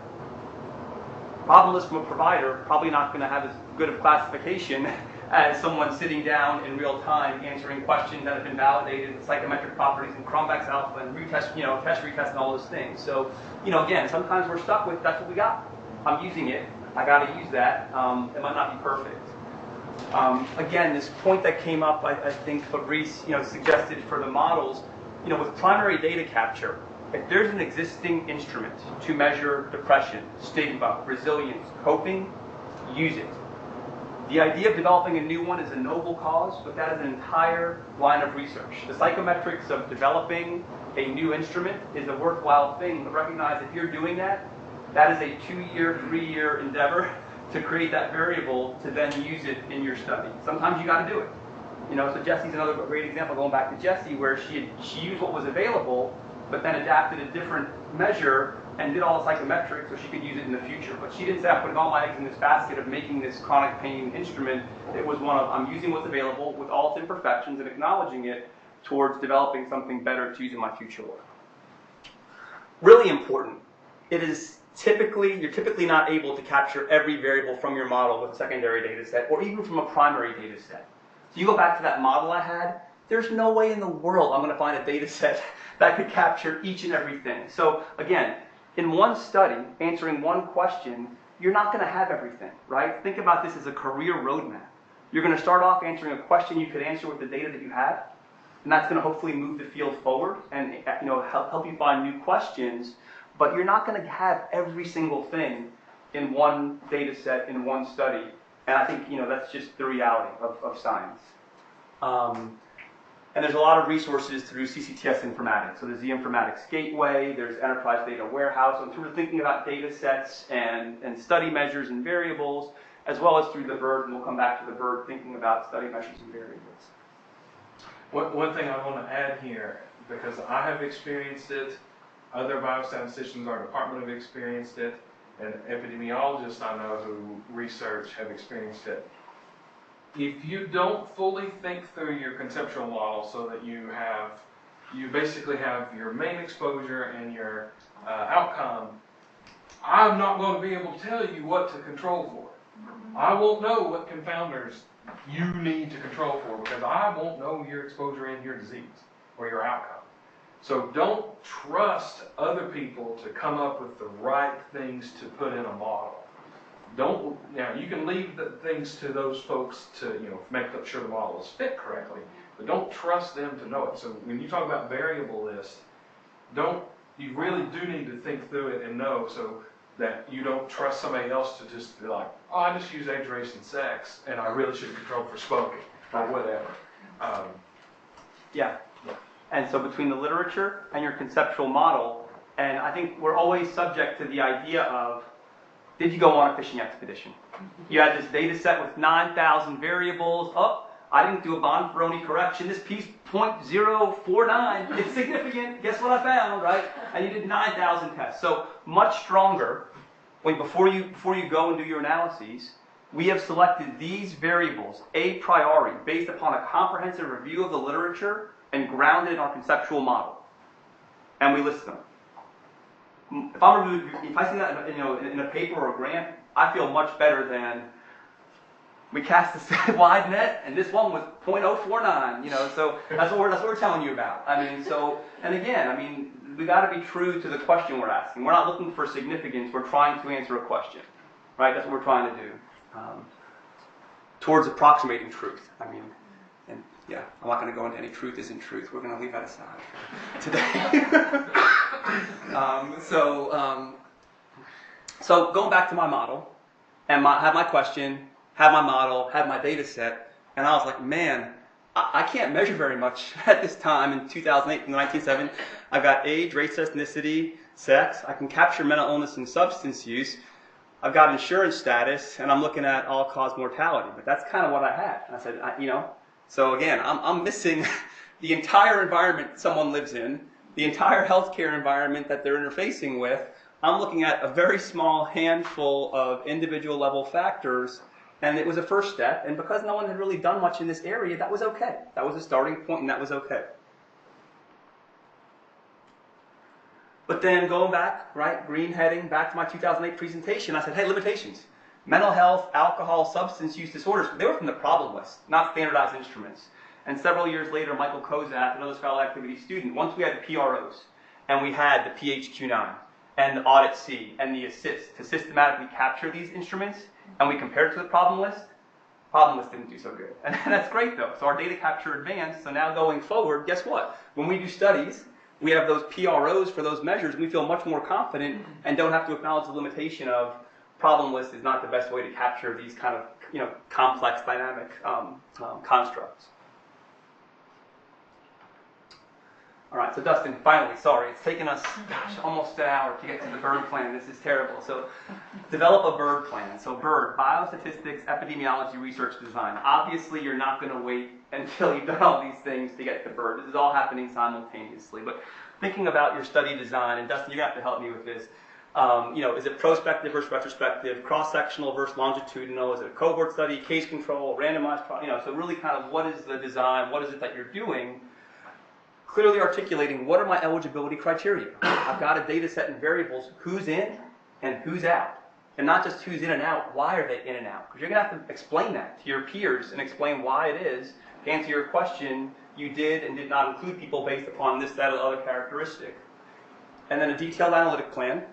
Problem list from a provider probably not going to have as good of classification as someone sitting down in real time answering questions that have been validated with psychometric properties and Cronbach's alpha and retest, test retest and all those things. So, again, sometimes we're stuck with, that's what we got. I'm using it. I got to use that. It might not be perfect. Again, this point that came up, I think Fabrice, suggested for the models, with primary data capture, if there's an existing instrument to measure depression, stigma, resilience, coping, use it. The idea of developing a new one is a noble cause, but that is an entire line of research. The psychometrics of developing a new instrument is a worthwhile thing, but recognize if you're doing that, that is a 2-year, 3-year endeavor to create that variable to then use it in your study. Sometimes you got to do it. So Jessie's another great example, going back to Jessie, where she used what was available, but then adapted a different measure and did all the psychometrics so she could use it in the future. But she didn't say, I'm putting all my eggs in this basket of making this chronic pain instrument. It was one of, I'm using what's available with all its imperfections and acknowledging it towards developing something better to use in my future work. Really important. You're typically not able to capture every variable from your model with a secondary data set, or even from a primary data set. So you go back to that model I had, there's no way in the world I'm going to find a data set that could capture each and everything. So again, in one study, answering one question, you're not going to have everything, right? Think about this as a career roadmap. You're going to start off answering a question you could answer with the data that you have, and that's going to hopefully move the field forward and help you find new questions, but you're not going to have every single thing in one data set, in one study, and I think that's just the reality of science. And there's a lot of resources through CCTS Informatics. So there's the Informatics Gateway, there's Enterprise Data Warehouse. So in terms of thinking about data sets and study measures and variables, as well as through the BIRD, and we'll come back to the BIRD, thinking about study measures and variables. One thing I want to add here, because I have experienced it, other biostatisticians in our department have experienced it, and epidemiologists I know who research have experienced it. If you don't fully think through your conceptual model so that you basically have your main exposure and your outcome, I'm not going to be able to tell you what to control for. I won't know what confounders you need to control for because I won't know your exposure and your disease or your outcome. So don't trust other people to come up with the right things to put in a model. You can leave the things to those folks to, make sure the model is fit correctly, but don't trust them to know it. So when you talk about variable list, you really do need to think through it and know so that you don't trust somebody else to just be like, oh, I just use age, race, and sex, and I really should control for smoking or whatever. Yeah. And so between the literature and your conceptual model, and I think we're always subject to the idea of, did you go on a fishing expedition? You had this data set with 9,000 variables. Oh, I didn't do a Bonferroni correction. This piece 0.049 is significant. Guess what I found, right? And you did 9,000 tests. So much stronger, before you go and do your analyses, we have selected these variables a priori based upon a comprehensive review of the literature and grounded in our conceptual model. And we list them. If I see that in a paper or a grant, I feel much better than we cast a wide net and this one was 0.049. So that's what we're telling you about. And again, we got to be true to the question we're asking. We're not looking for significance. We're trying to answer a question, right? That's what we're trying to do towards approximating truth. I'm not going to go into any truth isn't truth. We're going to leave that aside today. So going back to my model, and have my question, have my model, have my data set, and I was like, man, I can't measure very much at this time in 2008 and 1970. I've got age, race, ethnicity, sex. I can capture mental illness and substance use. I've got insurance status, and I'm looking at all-cause mortality. But that's kind of what I had. And I said, So again, I'm missing the entire environment someone lives in, the entire healthcare environment that they're interfacing with. I'm looking at a very small handful of individual level factors, and it was a first step. And because no one had really done much in this area, that was okay. That was a starting point, and that was okay. But then going back, right, green heading, back to my 2008 presentation, I said, hey, limitations. Mental health, alcohol, substance use disorders, they were from the problem list, not standardized instruments. And several years later, Michael Kozak, another scholarly activity student, once we had the PROs, and we had the PHQ-9, and the Audit C, and the ASSIST to systematically capture these instruments, and we compared it to the problem list didn't do so good. And that's great, though. So our data capture advanced, so now going forward, guess what? When we do studies, we have those PROs for those measures, and we feel much more confident and don't have to acknowledge the limitation of problem list is not the best way to capture these kind of complex dynamic constructs. All right, so Dustin, finally, sorry, it's taken us, almost an hour to get to the BIRD plan. This is terrible. So develop a BIRD plan. So BIRD, biostatistics, epidemiology, research design. Obviously, you're not going to wait until you've done all these things to get to BIRD. This is all happening simultaneously. But thinking about your study design, and Dustin, you're going to have to help me with this. Is it prospective versus retrospective, cross-sectional versus longitudinal? Is it a cohort study, case control, randomized trial? So really kind of what is the design, what is it that you're doing? Clearly articulating what are my eligibility criteria. I've got a data set and variables, who's in and who's out. And not just who's in and out, why are they in and out? Because you're going to have to explain that to your peers and explain why it is, to answer your question, you did and did not include people based upon this, that, or other characteristic. And then a detailed analytic plan.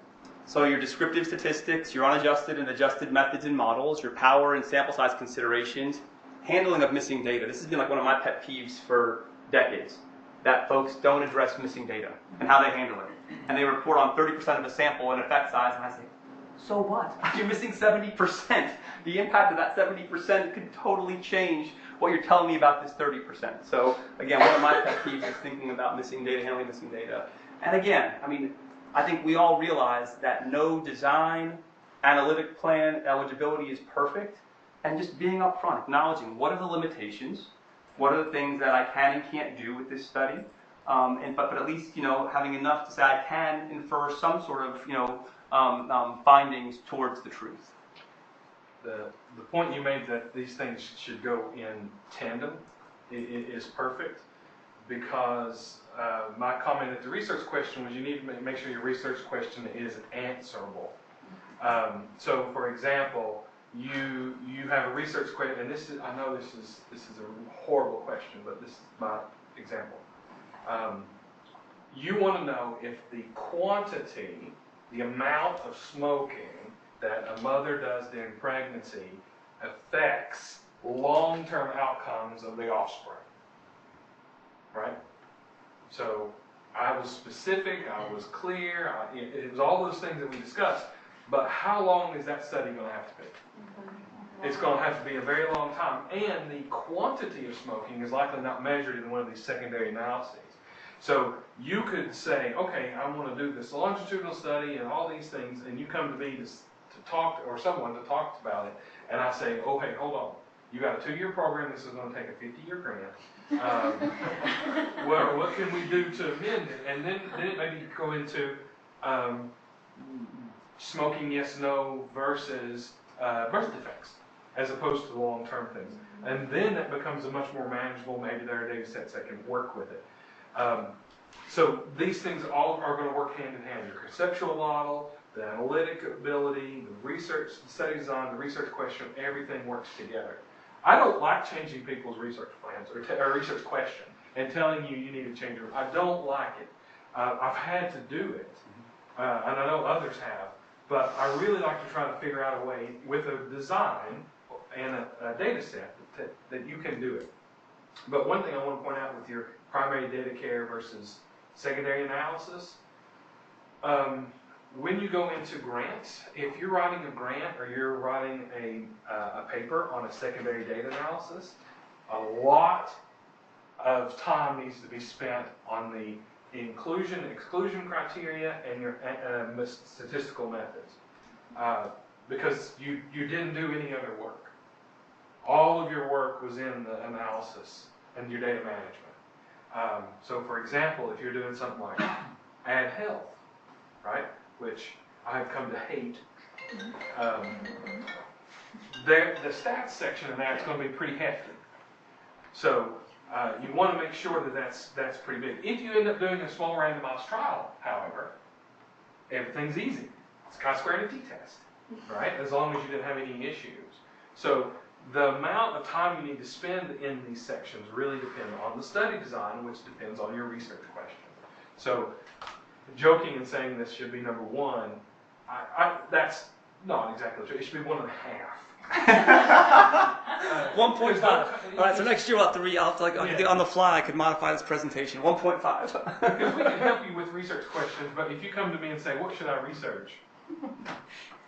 So your descriptive statistics, your unadjusted and adjusted methods and models, your power and sample size considerations, handling of missing data. This has been like one of my pet peeves for decades, that folks don't address missing data and how they handle it. And they report on 30% of a sample and effect size, and I say, so what? You're missing 70%. The impact of that 70% could totally change what you're telling me about this 30%. So again, one of my pet peeves is thinking about missing data, handling missing data. And again, I think we all realize that no design, analytic plan, eligibility is perfect, and just being upfront, acknowledging what are the limitations, what are the things that I can and can't do with this study, but at least having enough to say I can infer some sort of findings towards the truth. The point you made that these things should go in tandem is perfect, because my comment at the research question was you need to make sure your research question is answerable. So, for example, you have a research question, and I know this is a horrible question, but this is my example. You want to know if the quantity, the amount of smoking that a mother does during pregnancy affects long-term outcomes of the offspring, right? So I was specific, I was clear, it was all those things that we discussed, but how long is that study going to have to be? It's going to have to be a very long time, and the quantity of smoking is likely not measured in one of these secondary analyses. So you could say, okay, I want to do this longitudinal study and all these things, and you come to me to talk, or someone to talk about it, and I say, oh, hey, hold on. You got a 2-year program, this is going to take a 50-year grant. What can we do to amend it? And then it maybe go into smoking yes, no versus birth defects, as opposed to the long-term things. And then that becomes a much more manageable, maybe there are data sets that can work with it. So these things all are going to work hand in hand. Your conceptual model, the analytic ability, the research, the study design, the research question, everything works together. I don't like changing people's research plans or research question and telling you need to change it. I don't like it. I've had to do it, and I know others have, but I really like to try to figure out a way with a design and a data set that you can do it. But one thing I want to point out with your primary data care versus secondary analysis, when you go into grants, if you're writing a grant or you're writing a paper on a secondary data analysis, a lot of time needs to be spent on the inclusion, exclusion criteria and your statistical methods, because you didn't do any other work. All of your work was in the analysis and your data management. So for example, if you're doing something like ad health, right, which I have come to hate, the stats section of that is going to be pretty hefty. So you want to make sure that that's pretty big. If you end up doing a small randomized trial, however, everything's easy. It's a chi-square and a t-test, right? As long as you didn't have any issues. So the amount of time you need to spend in these sections really depend on the study design, which depends on your research question. So joking and saying this should be number 1, that's not exactly true. It should be 1.5. 1.5. All right, so next year we'll have to on the fly I could modify this presentation. 1.5. Because we can help you with research questions, but if you come to me and say, what should I research?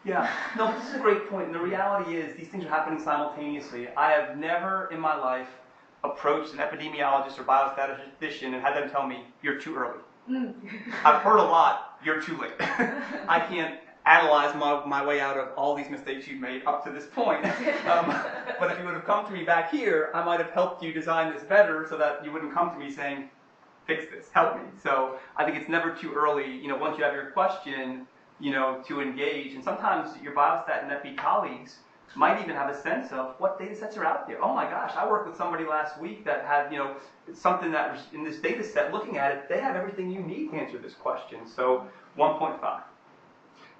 Yeah, no, this is a great point. And the reality is these things are happening simultaneously. I have never in my life approached an epidemiologist or biostatistician and had them tell me, you're too early. I've heard a lot, you're too late. I can't analyze my way out of all these mistakes you've made up to this point. But if you would have come to me back here, I might have helped you design this better so that you wouldn't come to me saying, fix this, help me. So I think it's never too early, once you have your question, to engage. And sometimes your biostat and epi colleagues might even have a sense of what data sets are out there. Oh my gosh, I worked with somebody last week that had, something that was in this data set, looking at it, they have everything you need to answer this question. So 1.5.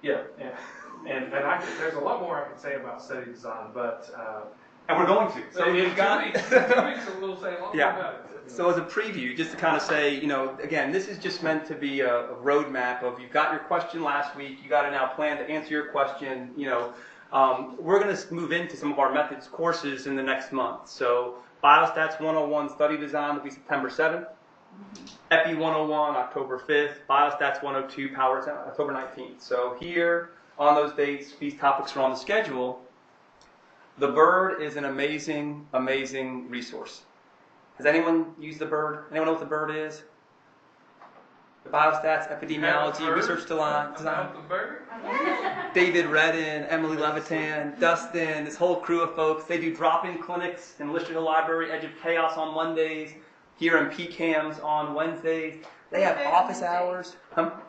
Yeah, and there's a lot more I could say about study design, but and we're going to. So in 2 weeks, we'll say a lot more about it. So as a preview, just to kind of say, again, this is just meant to be a roadmap of you've got your question last week, you got to now plan to answer your question. We're going to move into some of our methods courses in the next month. So Biostats 101 Study Design will be September 7th. Epi 101 October 5th. Biostats 102 Power October 19th. So here on those dates, these topics are on the schedule. The Bird is an amazing, amazing resource. Has anyone used the Bird? Anyone know what the Bird is? biostats, epidemiology, research design. About the bird? David Redden, Emily Levitan, Dustin, this whole crew of folks. They do drop-in clinics in Listerville Library, Edge of Chaos on Mondays, here in PCAMs on Wednesdays. They have office hours.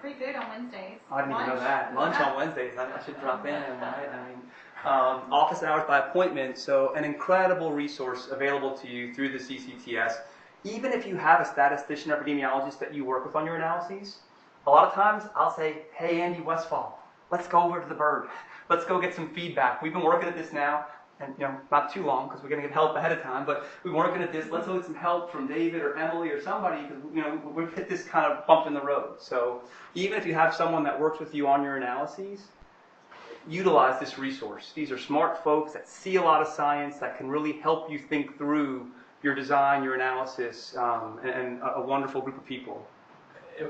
Free food on Wednesdays. Oh, I didn't even know that. Lunch on Wednesdays. I should drop in, right? I mean, office hours by appointment. So an incredible resource available to you through the CCTS. Even if you have a statistician or epidemiologist that you work with on your analyses, a lot of times I'll say, hey, Andy Westfall, let's go over to the bird. Let's go get some feedback. We've been working at this now, and not too long because we're going to get help ahead of time, but we've been working at this. Let's go get some help from David or Emily or somebody because we've hit this kind of bump in the road. So even if you have someone that works with you on your analyses, utilize this resource. These are smart folks that see a lot of science that can really help you think through your design, your analysis, and a wonderful group of people.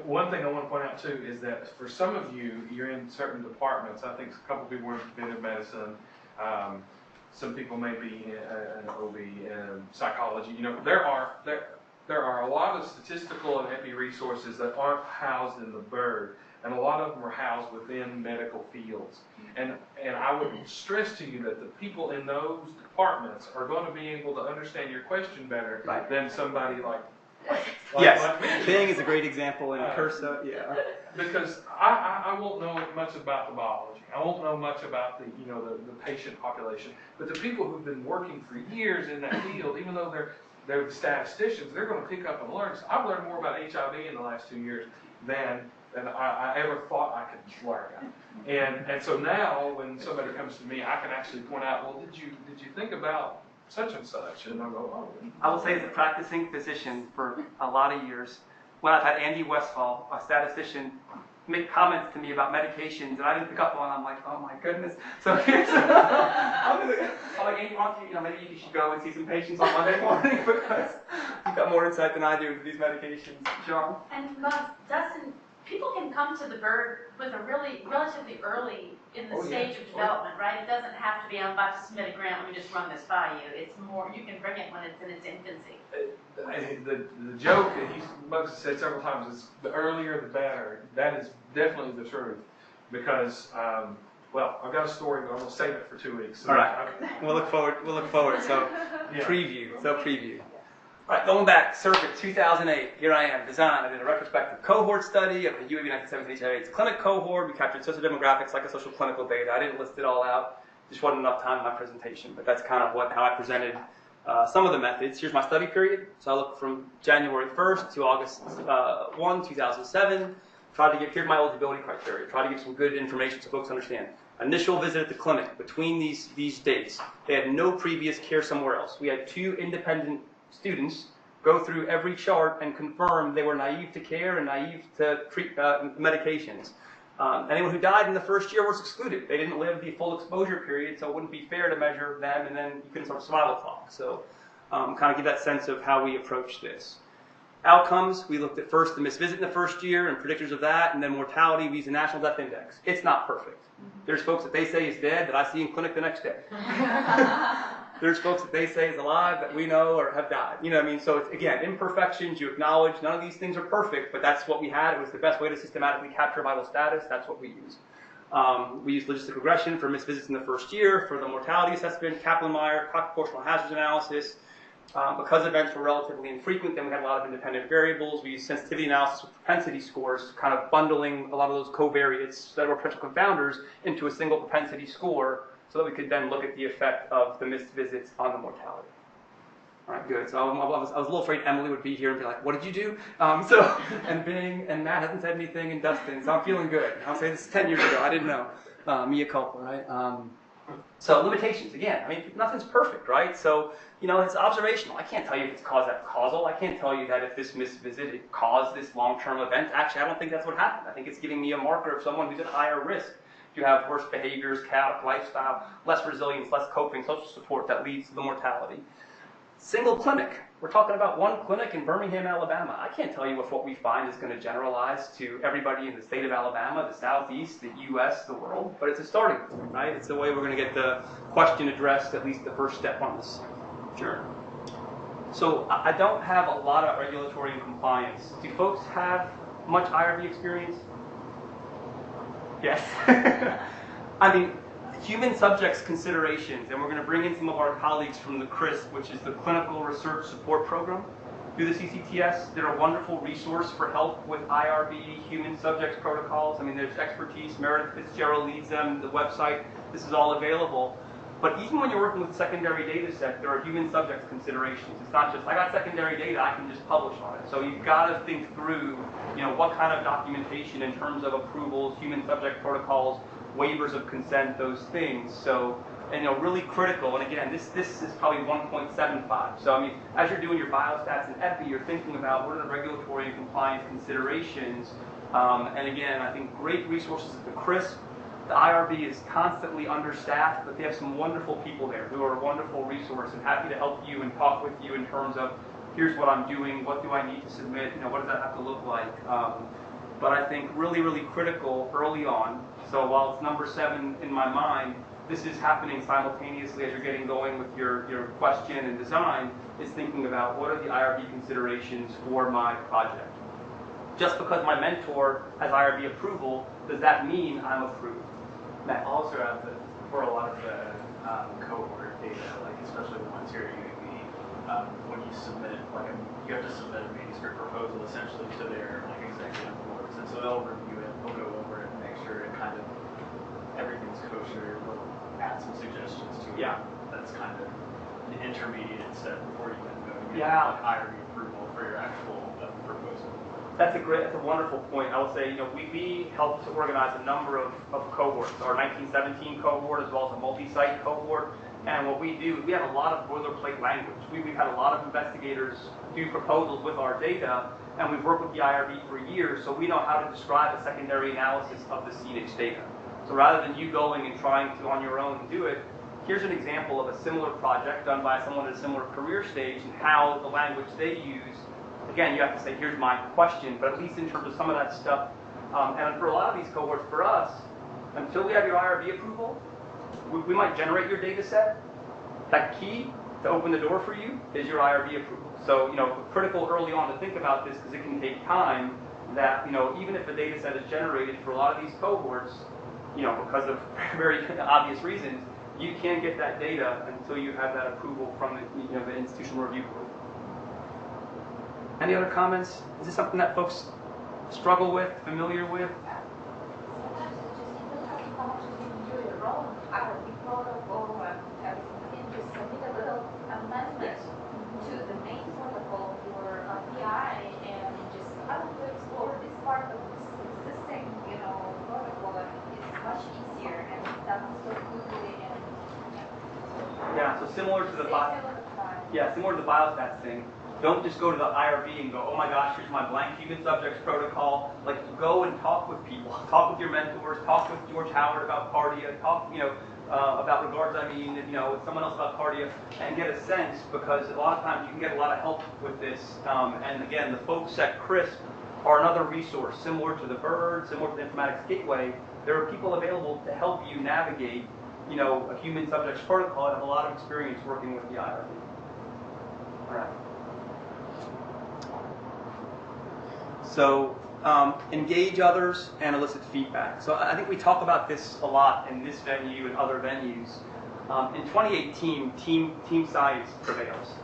One thing I want to point out too is that for some of you, you're in certain departments. I think a couple people are in preventive medicine. Some people may be in OB, psychology. There are a lot of statistical and epi resources that aren't housed in the bird, and a lot of them are housed within medical fields. And I would stress to you that the people in those departments are going to be able to understand your question better than somebody like yes, me. Bing is a great example in Cursa, yeah. Because I won't know much about the biology. I won't know much about the patient population. But the people who've been working for years in that field, even though they're the statisticians, they're going to pick up and learn. So I've learned more about HIV in the last 2 years than I ever thought I could learn. And so now when somebody comes to me, I can actually point out, well, did you think about such and such? And I'll go, oh. I will say as a practicing physician for a lot of years, when I've had Andy Westfall, a statistician, make comments to me about medications that I didn't pick up on, I'm like, oh my goodness. So here's, I'm like, Andy, why don't you, maybe you should go and see some patients on Monday morning because you've got more insight than I do into these medications. John? And Dustin, people can come to the bird with a relatively early in the stage of development, right? It doesn't have to be, I'm about to submit a grant, let me just run this by you. It's more, you can bring it when it's in its infancy. The joke that Muggs has said several times is the earlier the better. That is definitely the truth. Because, I've got a story, but I'm going to save it for 2 weeks. So all right. We'll look forward. So, preview. All right, going back, circuit 2008. Here I am, design. I did a retrospective cohort study of the UAB 1917 HIV/AIDS clinic cohort. We captured sociodemographic, psychosocial, clinical data. I didn't list it all out. Just wasn't enough time in my presentation, but that's kind of how I presented some of the methods. Here's my study period. So I looked from January 1st to August 1, 2007. Tried to give, here's my eligibility criteria. Tried to give some good information so folks understand. Initial visit at the clinic between these dates. They had no previous care somewhere else. We had 2 independent students go through every chart and confirm they were naive to care and naive to treat medications. Anyone who died in the first year was excluded. They didn't live the full exposure period, so it wouldn't be fair to measure them, and then you couldn't start a survival clock. So kind of give that sense of how we approach this. Outcomes, we looked at first the missed visit in the first year and predictors of that, and then mortality, we used the National Death Index. It's not perfect. There's folks that they say is dead that I see in clinic the next day. There's folks that they say is alive that we know or have died. So it's, again, imperfections, you acknowledge none of these things are perfect, but that's what we had. It was the best way to systematically capture vital status. That's what we used. We used logistic regression for missed visits in the first year, for the mortality assessment, Kaplan-Meier, proportional hazards analysis. Because events were relatively infrequent, then we had a lot of independent variables. We used sensitivity analysis with propensity scores, kind of bundling a lot of those covariates that were potential confounders into a single propensity score so that we could then look at the effect of the missed visits on the mortality. All right, good. So I was a little afraid Emily would be here and be like, what did you do? And Bing and Matt hasn't said anything, and Dustin, so I'm feeling good. I'll say this is 10 years ago. I didn't know. Mea culpa, right? So limitations, again, nothing's perfect, right? So, it's observational. I can't tell you if it's causal. I can't tell you that if this missed visit it caused this long-term event. Actually, I don't think that's what happened. I think it's giving me a marker of someone who's at higher risk. You have worse behaviors, chaotic lifestyle, less resilience, less coping, social support that leads to the mortality. Single clinic. We're talking about one clinic in Birmingham, Alabama. I can't tell you if what we find is going to generalize to everybody in the state of Alabama, the Southeast, the U.S., the world, but it's a starting point, right? It's the way we're going to get the question addressed, at least the first step on this journey. So I don't have a lot of regulatory and compliance. Do folks have much IRB experience? Yes. I mean, human subjects considerations, and we're going to bring in some of our colleagues from the CRISP, which is the Clinical Research Support Program, through the CCTS. They're a wonderful resource for help with IRB, human subjects protocols. I mean, there's expertise. Meredith Fitzgerald leads them, the website. This is all available. But even when you're working with secondary data set, there are human subjects considerations. It's not just, I got secondary data, I can just publish on it. So you've got to think through, what kind of documentation in terms of approvals, human subject protocols, waivers of consent, those things. So, and really critical. And again, this is probably 1.75. So I mean, as you're doing your biostats and EPI, you're thinking about what are the regulatory and compliance considerations. And again, I think great resources at the CRISP. The IRB is constantly understaffed, but they have some wonderful people there who are a wonderful resource and happy to help you and talk with you in terms of, here's what I'm doing, what do I need to submit, what does that have to look like. But I think really, really critical early on. So while it's number 7 in my mind, this is happening simultaneously as you're getting going with your question and design, is thinking about what are the IRB considerations for my project. Just because my mentor has IRB approval, does that mean I'm approved? Matt? I'll also add that for a lot of the cohort data, like especially the ones here at UAB, when you submit, you have to submit a manuscript proposal essentially to their executive boards, and so they'll review it, they'll go over it, and make sure it kind of everything's kosher. They'll add some suggestions to it. Yeah. That's kind of an intermediate step before you then go to get IRB approval for your actual proposal. That's a wonderful point. I will say, we helped to organize a number of cohorts, our 1917 cohort as well as a multi-site cohort. And what we do, we have a lot of boilerplate language. We've had a lot of investigators do proposals with our data, and we've worked with the IRB for years, so we know how to describe a secondary analysis of the CNICH data. So rather than you going and trying to on your own do it, here's an example of a similar project done by someone at a similar career stage and how the language they use. Again, you have to say, here's my question, but at least in terms of some of that stuff, and for a lot of these cohorts, for us, until we have your IRB approval, we might generate your data set. That key to open the door for you is your IRB approval. So, critical early on to think about this because it can take time that, even if a data set is generated for a lot of these cohorts, because of very obvious reasons, you can't get that data until you have that approval from the institutional review board. Any other comments? Is this something that folks struggle with, familiar with? Sometimes it's just you don't have how much you do your own IRB protocol and everything. You just submit a little amendment to the main protocol for PI and just how to explore this part of this existing, protocol. And it's much easier and it's done so quickly and Yeah, so similar to the biostats thing. Don't just go to the IRB and go, oh my gosh, here's my blank human subjects protocol. Go and talk with people. Talk with your mentors. Talk with George Howard about cardia. Talk, about regards, with someone else about cardia, and get a sense, because a lot of times you can get a lot of help with this. And again, the folks at CRISP are another resource, similar to the BIRD, similar to the Informatics Gateway. There are people available to help you navigate, a human subjects protocol and have a lot of experience working with the IRB. All right. So engage others and elicit feedback. So I think we talk about this a lot in this venue and other venues. In 2018, team size prevails.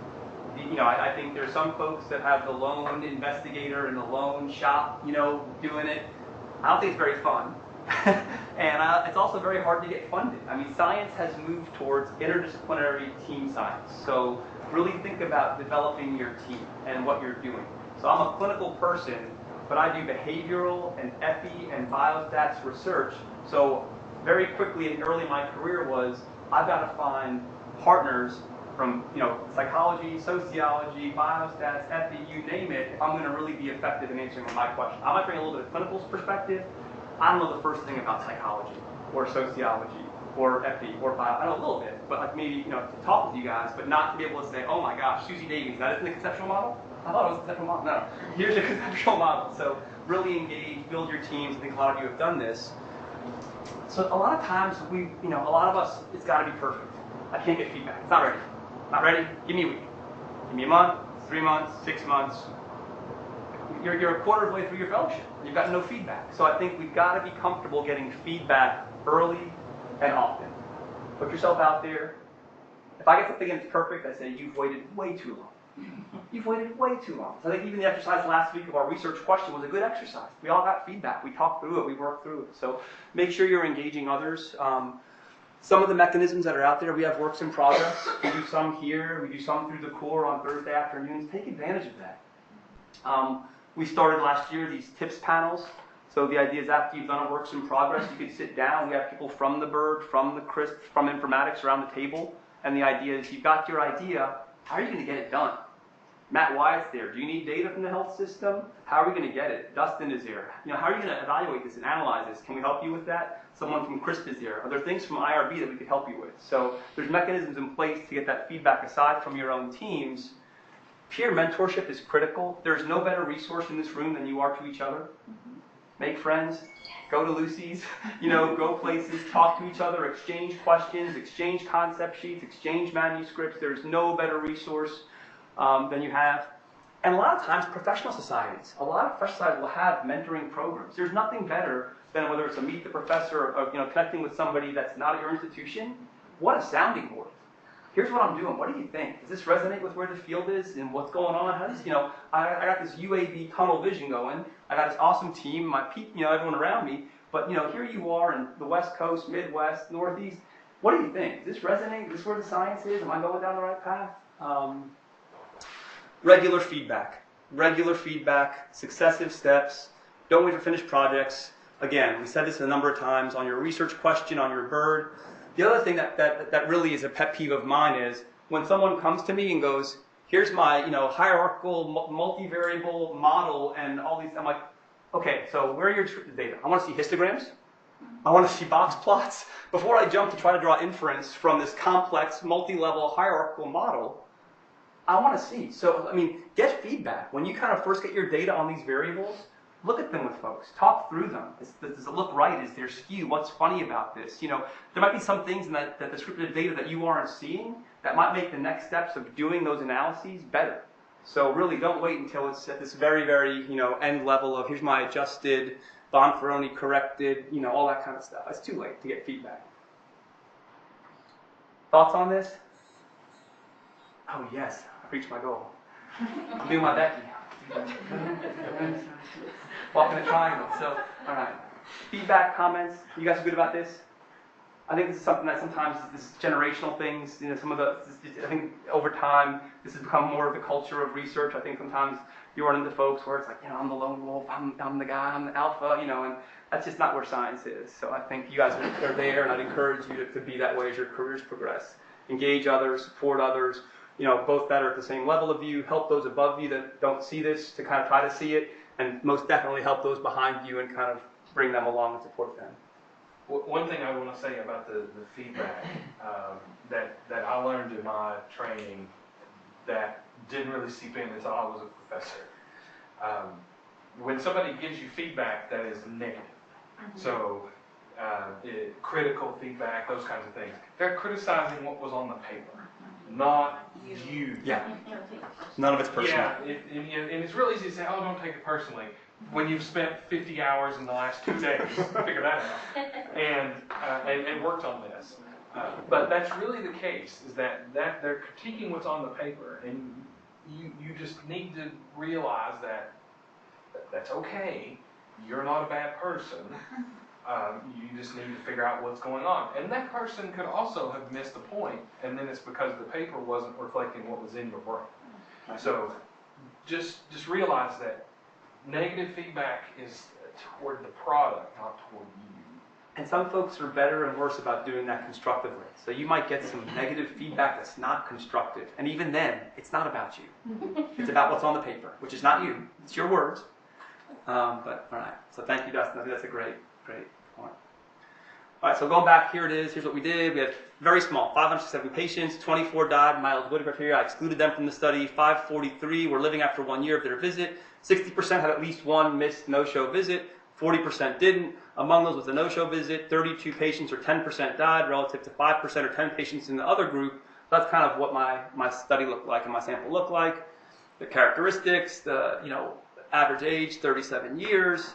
I think there's some folks that have the lone investigator in the lone shop, doing it. I don't think it's very fun. And it's also very hard to get funded. Science has moved towards interdisciplinary team science. So really think about developing your team and what you're doing. So I'm a clinical person, but I do behavioral and epi and biostats research. So very quickly and early in my career I've got to find partners from psychology, sociology, biostats, epi, you name it, if I'm going to really be effective in answering my question. I might bring a little bit of clinical perspective. I don't know the first thing about psychology or sociology or epi or bio. I know a little bit, but maybe to talk with you guys, but not to be able to say, oh my gosh, Susie Davies, that isn't the conceptual model? I thought it was a conceptual model. No, here's a conceptual model. So really engage, build your teams. I think a lot of you have done this. So a lot of times a lot of us, it's got to be perfect. I can't get feedback. It's not ready. Not ready? Give me a week. Give me a month, 3 months, 6 months. you're a quarter of the way through your fellowship. You've gotten no feedback. So I think we've got to be comfortable getting feedback early and often. Put yourself out there. If I get something and it's perfect, I say, you've waited way too long. You've waited way too long. So I think even the exercise last week of our research question was a good exercise. We all got feedback. We talked through it. We worked through it. So make sure you're engaging others. Some of the mechanisms that are out there, we have works in progress. We do some here. We do some through the core on Thursday afternoons. Take advantage of that. We started last year these tips panels. So the idea is after you've done a works in progress, you can sit down. We have people from the Bird, from the CRISP, from informatics around the table. And the idea is you've got your idea. How are you going to get it done? Matt Wyatt's there. Do you need data from the health system? How are we going to get it? Dustin is there. How are you going to evaluate this and analyze this? Can we help you with that? Someone from CRISP is there. Are there things from IRB that we could help you with? So there's mechanisms in place to get that feedback aside from your own teams. Peer mentorship is critical. There's no better resource in this room than you are to each other. Make friends. Go to Lucy's. Go places. Talk to each other. Exchange questions. Exchange concept sheets. Exchange manuscripts. There's no better resource than you have. And a lot of times, professional societies. A lot of professional societies will have mentoring programs. There's nothing better than whether it's a meet the professor or connecting with somebody that's not at your institution. What a sounding board. Here's what I'm doing. What do you think? Does this resonate with where the field is and what's going on? How does, I got this UAV tunnel vision going. I got this awesome team, my people, everyone around me. But, here you are in the West Coast, Midwest, Northeast. What do you think? Does this resonate? Is this where the science is? Am I going down the right path? Regular feedback, successive steps. Don't wait for finished projects. Again, we said this a number of times on your research question, on your Bird. The other thing that really is a pet peeve of mine is when someone comes to me and goes, here's my hierarchical multivariable model and all these. I'm like, okay, so where are your data? I want to see histograms. I want to see box plots. Before I jump to try to draw inference from this complex multi-level hierarchical model, I want to see. So, get feedback. When you kind of first get your data on these variables, look at them with folks. Talk through them. Does it look right? Is there skew? What's funny about this? There might be some things in that descriptive data that you aren't seeing that might make the next steps of doing those analyses better. So really don't wait until it's at this very, very, end level of here's my adjusted, Bonferroni corrected, all that kind of stuff. It's too late to get feedback. Thoughts on this? Oh yes, I've reached my goal. I'm doing my Becky. Walking a triangle. So, all right. Feedback, comments. You guys are good about this? I think this is something that sometimes this generational things. I think over time this has become more of the culture of research. I think sometimes you run into folks where it's like, I'm the lone wolf. I'm the guy. I'm the alpha. And that's just not where science is. So I think you guys are there, and I'd encourage you to be that way as your careers progress. Engage others, support others. Both that are at the same level of you, help those above you that don't see this to kind of try to see it, and most definitely help those behind you and kind of bring them along and support them. One thing I want to say about the feedback that I learned in my training that didn't really seep in until I was a professor. When somebody gives you feedback that is negative, so critical feedback, those kinds of things, they're criticizing what was on the paper. Not you. Yeah. None of it's personal. Yeah, and it's real easy to say, don't take it personally. When you've spent 50 hours in the last 2 days to figure that out and worked on this. But that's really the case, is that they're critiquing what's on the paper, and you just need to realize that that's okay. You're not a bad person. You just need to figure out what's going on. And that person could also have missed a point, and then it's because the paper wasn't reflecting what was in your brain. So just realize that negative feedback is toward the product, not toward you. And some folks are better and worse about doing that constructively. So you might get some negative feedback that's not constructive. And even then, it's not about you. It's about what's on the paper, which is not you. It's your words. But all right. So thank you, Dustin. I think that's a great point. All right, so going back, here it is. Here's what we did. We had very small, 507 patients, 24 died, my eligibility criteria. I excluded them from the study. 543 were living after 1 year of their visit. 60% had at least one missed no-show visit. 40% didn't. Among those was a no-show visit. 32 patients, or 10%, died, relative to 5% or 10 patients in the other group. That's kind of what my study looked like and my sample looked like. The characteristics, average age, 37 years,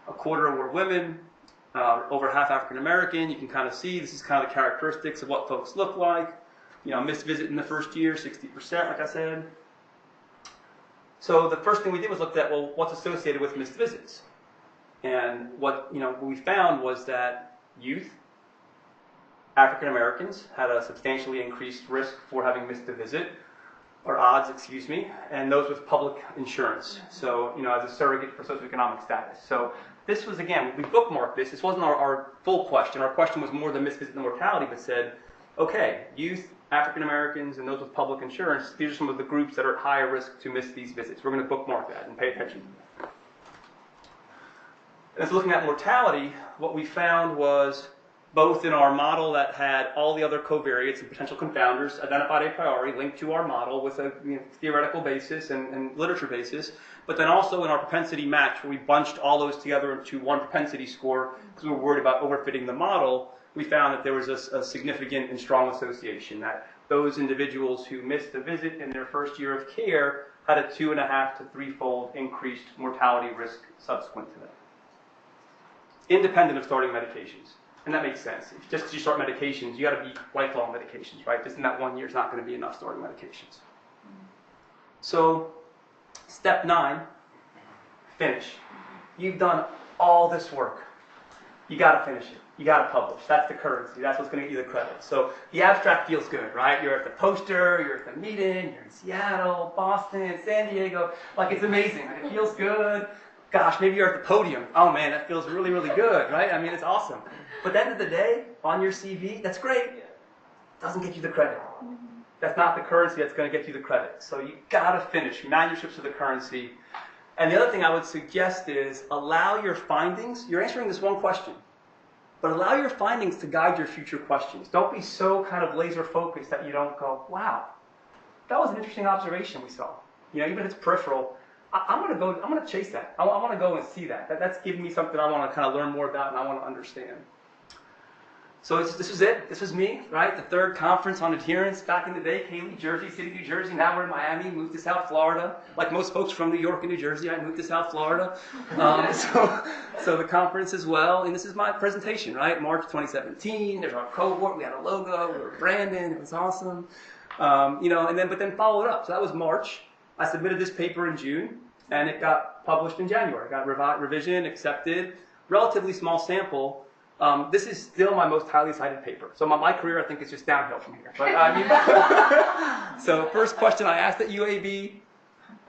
a quarter were women, over half African American. You can kind of see this is kind of the characteristics of what folks look like. You know, missed visit in the first year, 60%, like I said. So the first thing we did was looked at, well, what's associated with missed visits? And what we found was that youth, African Americans, had a substantially increased risk for having missed a visit, or odds, excuse me, and those with public insurance. So, as a surrogate for socioeconomic status. So this was, again, we bookmarked this. This wasn't our full question. Our question was more the missed visit and mortality, but said, okay, youth, African Americans, and those with public insurance, these are some of the groups that are at higher risk to miss these visits. We're going to bookmark that and pay attention to that. As looking at mortality, what we found was both in our model that had all the other covariates and potential confounders identified a priori linked to our model with a theoretical basis and literature basis, but then also in our propensity match where we bunched all those together into one propensity score because we were worried about overfitting the model, we found that there was a significant and strong association, that those individuals who missed a visit in their first year of care had a 2.5 to 3-fold increased mortality risk subsequent to that, independent of starting medications. And that makes sense. Just because you start medications, you got to be lifelong medications, right? Just in that 1 year is not going to be enough starting medications. So, step 9, finish. You've done all this work. You got to finish it. You got to publish. That's the currency. That's what's going to get you the credit. So the abstract feels good, right? You're at the poster, you're at the meeting, you're in Seattle, Boston, San Diego. Like, it's amazing. Like, it feels good. Gosh, maybe you're at the podium. Oh man, that feels really, really good, right? I mean, it's awesome. But at the end of the day, on your CV, that's great. Doesn't get you the credit. That's not the currency that's going to get you the credit. So you got to finish. Manuscripts are the currency. And the other thing I would suggest is allow your findings. You're answering this one question, but allow your findings to guide your future questions. Don't be so kind of laser focused that you don't go, wow, that was an interesting observation we saw. Even if it's peripheral, I'm going to chase that. I want to go and see that. That's giving me something I want to kind of learn more about and I want to understand. So this was it. This was me, right? The third conference on adherence back in the day, Caylee, Jersey City, New Jersey. Now we're in Miami, moved to South Florida. Like most folks from New York and New Jersey, I moved to South Florida. So the conference as well. And this is my presentation, right? March 2017. There's our cohort. We had a logo. We were branding. It was awesome. But then follow it up. So that was March. I submitted this paper in June, and it got published in January. Got revision, accepted, relatively small sample. This is still my most highly cited paper. So my career, I think, is just downhill from here. But so first question I asked at UAB,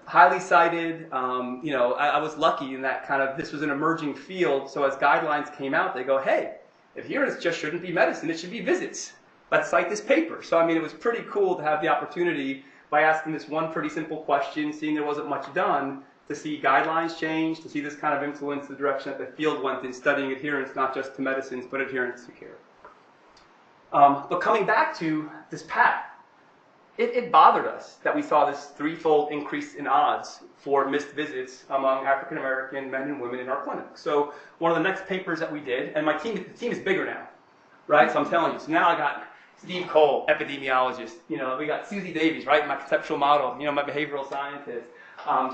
highly cited. I was lucky in that kind of this was an emerging field. So as guidelines came out, they go, hey, adherence just shouldn't be medicine. It should be visits. Let's cite this paper. So it was pretty cool to have the opportunity by asking this one pretty simple question, seeing there wasn't much done, to see guidelines change, to see this kind of influence the direction that the field went in studying adherence, not just to medicines, but adherence to care. But coming back to this path, it bothered us that we saw this 3-fold increase in odds for missed visits among African American men and women in our clinic. So one of the next papers that we did, and the team is bigger now, right? So I'm telling you, so now I got Steve Cole, epidemiologist. We got Susie Davies, right? My conceptual model. My behavioral scientist.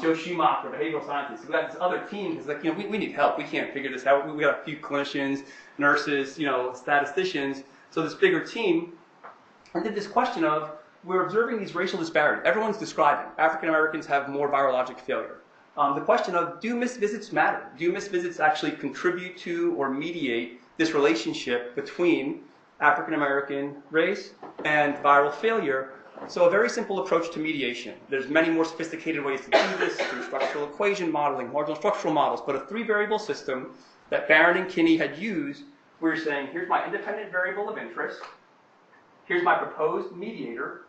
Joe Schumacher, behavioral scientist. We got this other team who's like, we need help. We can't figure this out. We got a few clinicians, nurses, statisticians. So this bigger team, and did this question of, we're observing these racial disparities. Everyone's describing. African Americans have more virologic failure. The question of, do missed visits matter? Do missed visits actually contribute to or mediate this relationship between African American race and viral failure? So a very simple approach to mediation. There's many more sophisticated ways to do this through structural equation modeling, marginal structural models, but a 3-variable system that Barron and Kinney had used, we're saying, here's my independent variable of interest, here's my proposed mediator,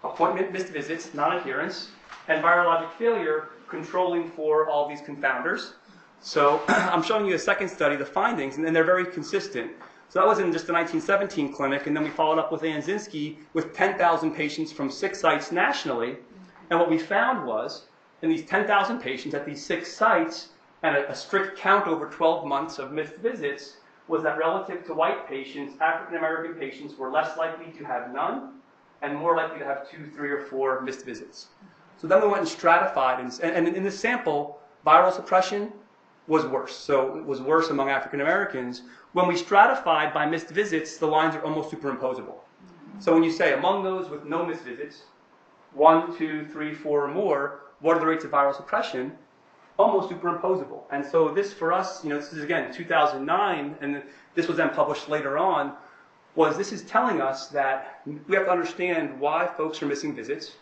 appointment, missed visits, non-adherence, and virologic failure controlling for all these confounders. So I'm showing you a second study, the findings, and then they're very consistent. So that was in just the 1917 clinic, and then we followed up with Anzinski with 10,000 patients from 6 sites nationally. And what we found was, in these 10,000 patients at these 6 sites, and a strict count over 12 months of missed visits, was that relative to white patients, African American patients were less likely to have none, and more likely to have 2, 3, or 4 missed visits. So then we went and stratified, and in this sample, viral suppression was worse. So it was worse among African Americans. When we stratified by missed visits, the lines are almost superimposable. So when you say among those with no missed visits, 1, 2, 3, 4 or more, what are the rates of viral suppression? Almost superimposable. And so this for us, this is again 2009, and this was then published later on, this is telling us that we have to understand why folks are missing visits.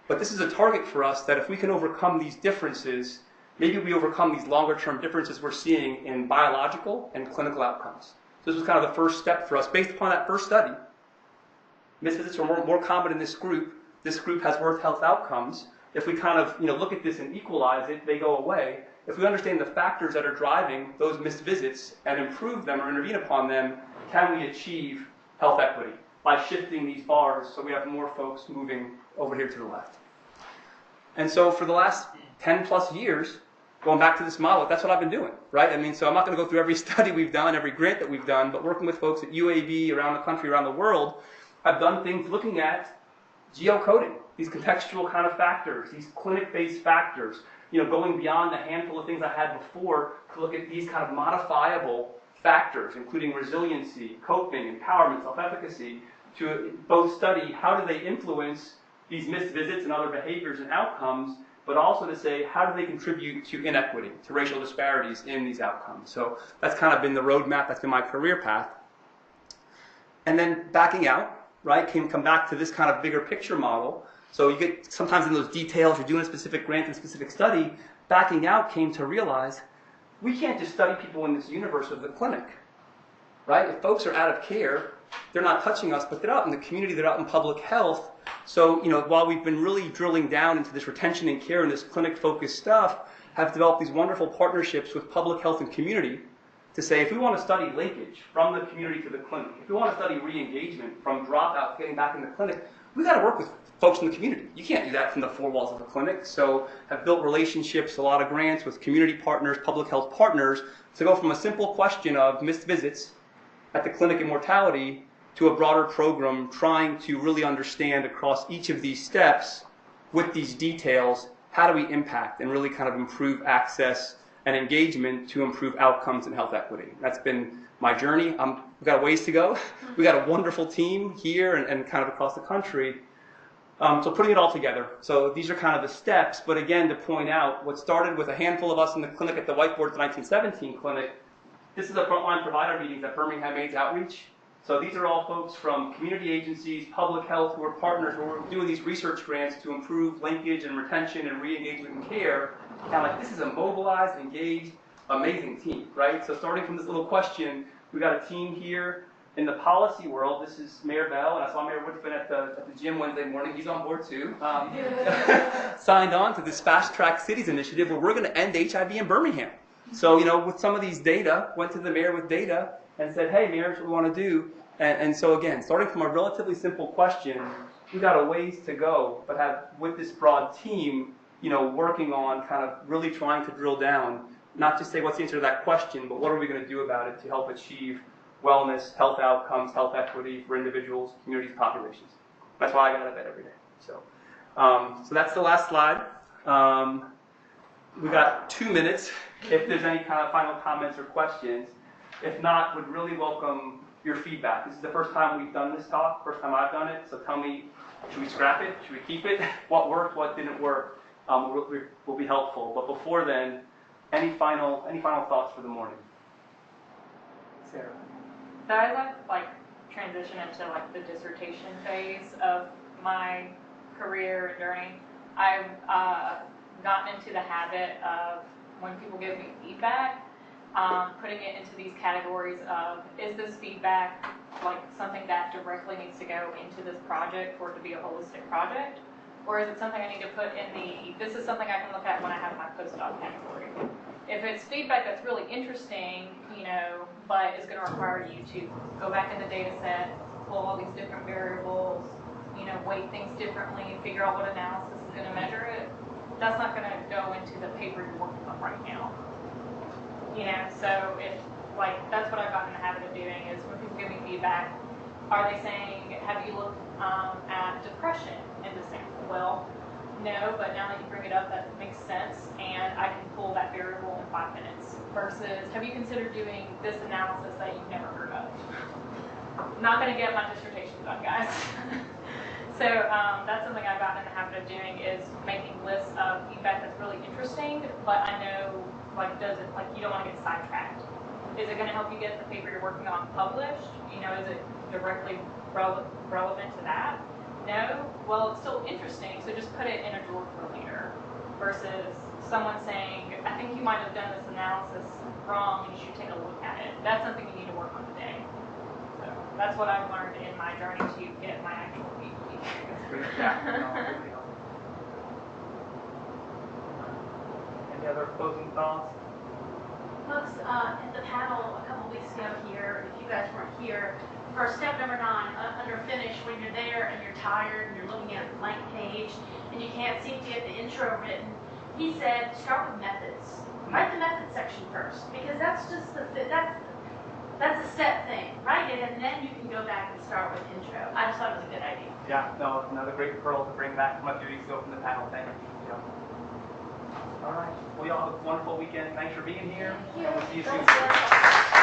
But this is a target for us that if we can overcome these differences, maybe we overcome these longer term differences we're seeing in biological and clinical outcomes. So this was kind of the first step for us. Based upon that first study, missed visits are more common in this group. This group has worse health outcomes. If we kind of look at this and equalize it, they go away. If we understand the factors that are driving those missed visits and improve them or intervene upon them, can we achieve health equity by shifting these bars so we have more folks moving over here to the left? And so for the last 10 plus years, going back to this model, that's what I've been doing, right? I mean, so I'm not going to go through every study we've done, every grant that we've done, but working with folks at UAB around the country, around the world, I've done things looking at geocoding, these contextual kind of factors, these clinic-based factors, going beyond the handful of things I had before to look at these kind of modifiable factors, including resiliency, coping, empowerment, self-efficacy, to both study how do they influence these missed visits and other behaviors and outcomes, but also to say how do they contribute to inequity, to racial disparities in these outcomes. So that's kind of been the roadmap, that's been my career path. And then backing out, right, come back to this kind of bigger picture model. So you get sometimes in those details, you're doing a specific grant and specific study, backing out came to realize we can't just study people in this universe of the clinic, right? If folks are out of care, they're not touching us, but they're out in the community, they're out in public health. So, while we've been really drilling down into this retention and care and this clinic-focused stuff, have developed these wonderful partnerships with public health and community to say if we want to study linkage from the community to the clinic, if we want to study re-engagement from dropout, getting back in the clinic, we've got to work with folks in the community. You can't do that from the four walls of a clinic. So have built relationships, a lot of grants with community partners, public health partners, to go from a simple question of missed visits at the clinic and mortality to a broader program trying to really understand across each of these steps with these details, how do we impact and really kind of improve access and engagement to improve outcomes and health equity. That's been my journey. We've got a ways to go. We've got a wonderful team here and kind of across the country. So putting it all together. So these are kind of the steps, but again, to point out, what started with a handful of us in the clinic at the whiteboard at the 1917 clinic, this is a frontline provider meetings at Birmingham AIDS Outreach. So these are all folks from community agencies, public health, who are partners, who are doing these research grants to improve linkage and retention and re-engagement and care. Kind of like, this is a mobilized, engaged, amazing team, right? So starting from this little question, we've got a team here. In the policy world, this is Mayor Bell, and I saw Mayor Woodfin at the gym Wednesday morning. He's on board too. Signed on to this Fast Track Cities initiative where we're going to end HIV in Birmingham. So, with some of these data, went to the mayor with data and said, hey, Mayor, here's what we want to do. And so again, starting from a relatively simple question, we've got a ways to go, but have with this broad team, working on kind of really trying to drill down, not just say what's the answer to that question, but what are we going to do about it to help achieve wellness, health outcomes, health equity for individuals, communities, populations. That's why I get out of bed every day. So that's the last slide. We've got 2 minutes if there's any kind of final comments or questions. If not, would really welcome your feedback. This is the first time we've done this talk, first time I've done it, so tell me, should we scrap it? Should we keep it? What worked, what didn't work will be helpful. But before then, any final thoughts for the morning? Sarah? So as I've transitioned into the dissertation phase of my career and journey, I've gotten into the habit of when people give me feedback, putting it into these categories of, is this feedback something that directly needs to go into this project for it to be a holistic project? Or is it something I need to put in this is something I can look at when I have my postdoc category? If it's feedback that's really interesting, but is going to require you to go back in the data set, pull all these different variables, weight things differently, figure out what analysis is going to measure it, that's not going to go into the paper you're working on right now. So if, that's what I've gotten in the habit of doing is when people give me feedback, are they saying, have you looked at depression in the sample? Well, no, but now that you bring it up, that makes sense, and I can pull that variable in 5 minutes. Versus, have you considered doing this analysis that you've never heard of? I'm not going to get my dissertation done, guys. So that's something I've gotten in the habit of doing, is making lists of feedback that's really interesting, but I know, like, you don't want to get sidetracked. Is it going to help you get the paper you're working on published? You know, is it directly relevant to that? No? Well, it's still interesting, so just put it in a drawer for later. Versus someone saying, I think you might have done this analysis wrong, and you should take a look at it. That's something you need to work on today. So that's what I've learned in my journey to get my actual PhD. Any other closing thoughts? Folks, at the panel a couple weeks ago here, if you guys weren't here, for step number 9, under finish, when you're there and you're tired and you're looking at a blank page and you can't seem to get the intro written, he said, start with methods. Write the method section first, because that's just that's a step thing. Write it, and then you can go back and start with intro. I just thought it was a good idea. Yeah, no, another great pearl to bring back from a few weeks ago from the panel. Thank you. Yeah. All right. Well, y'all have a wonderful weekend. Thanks for being here. Thank you. We'll see you soon. Thanks, Bill.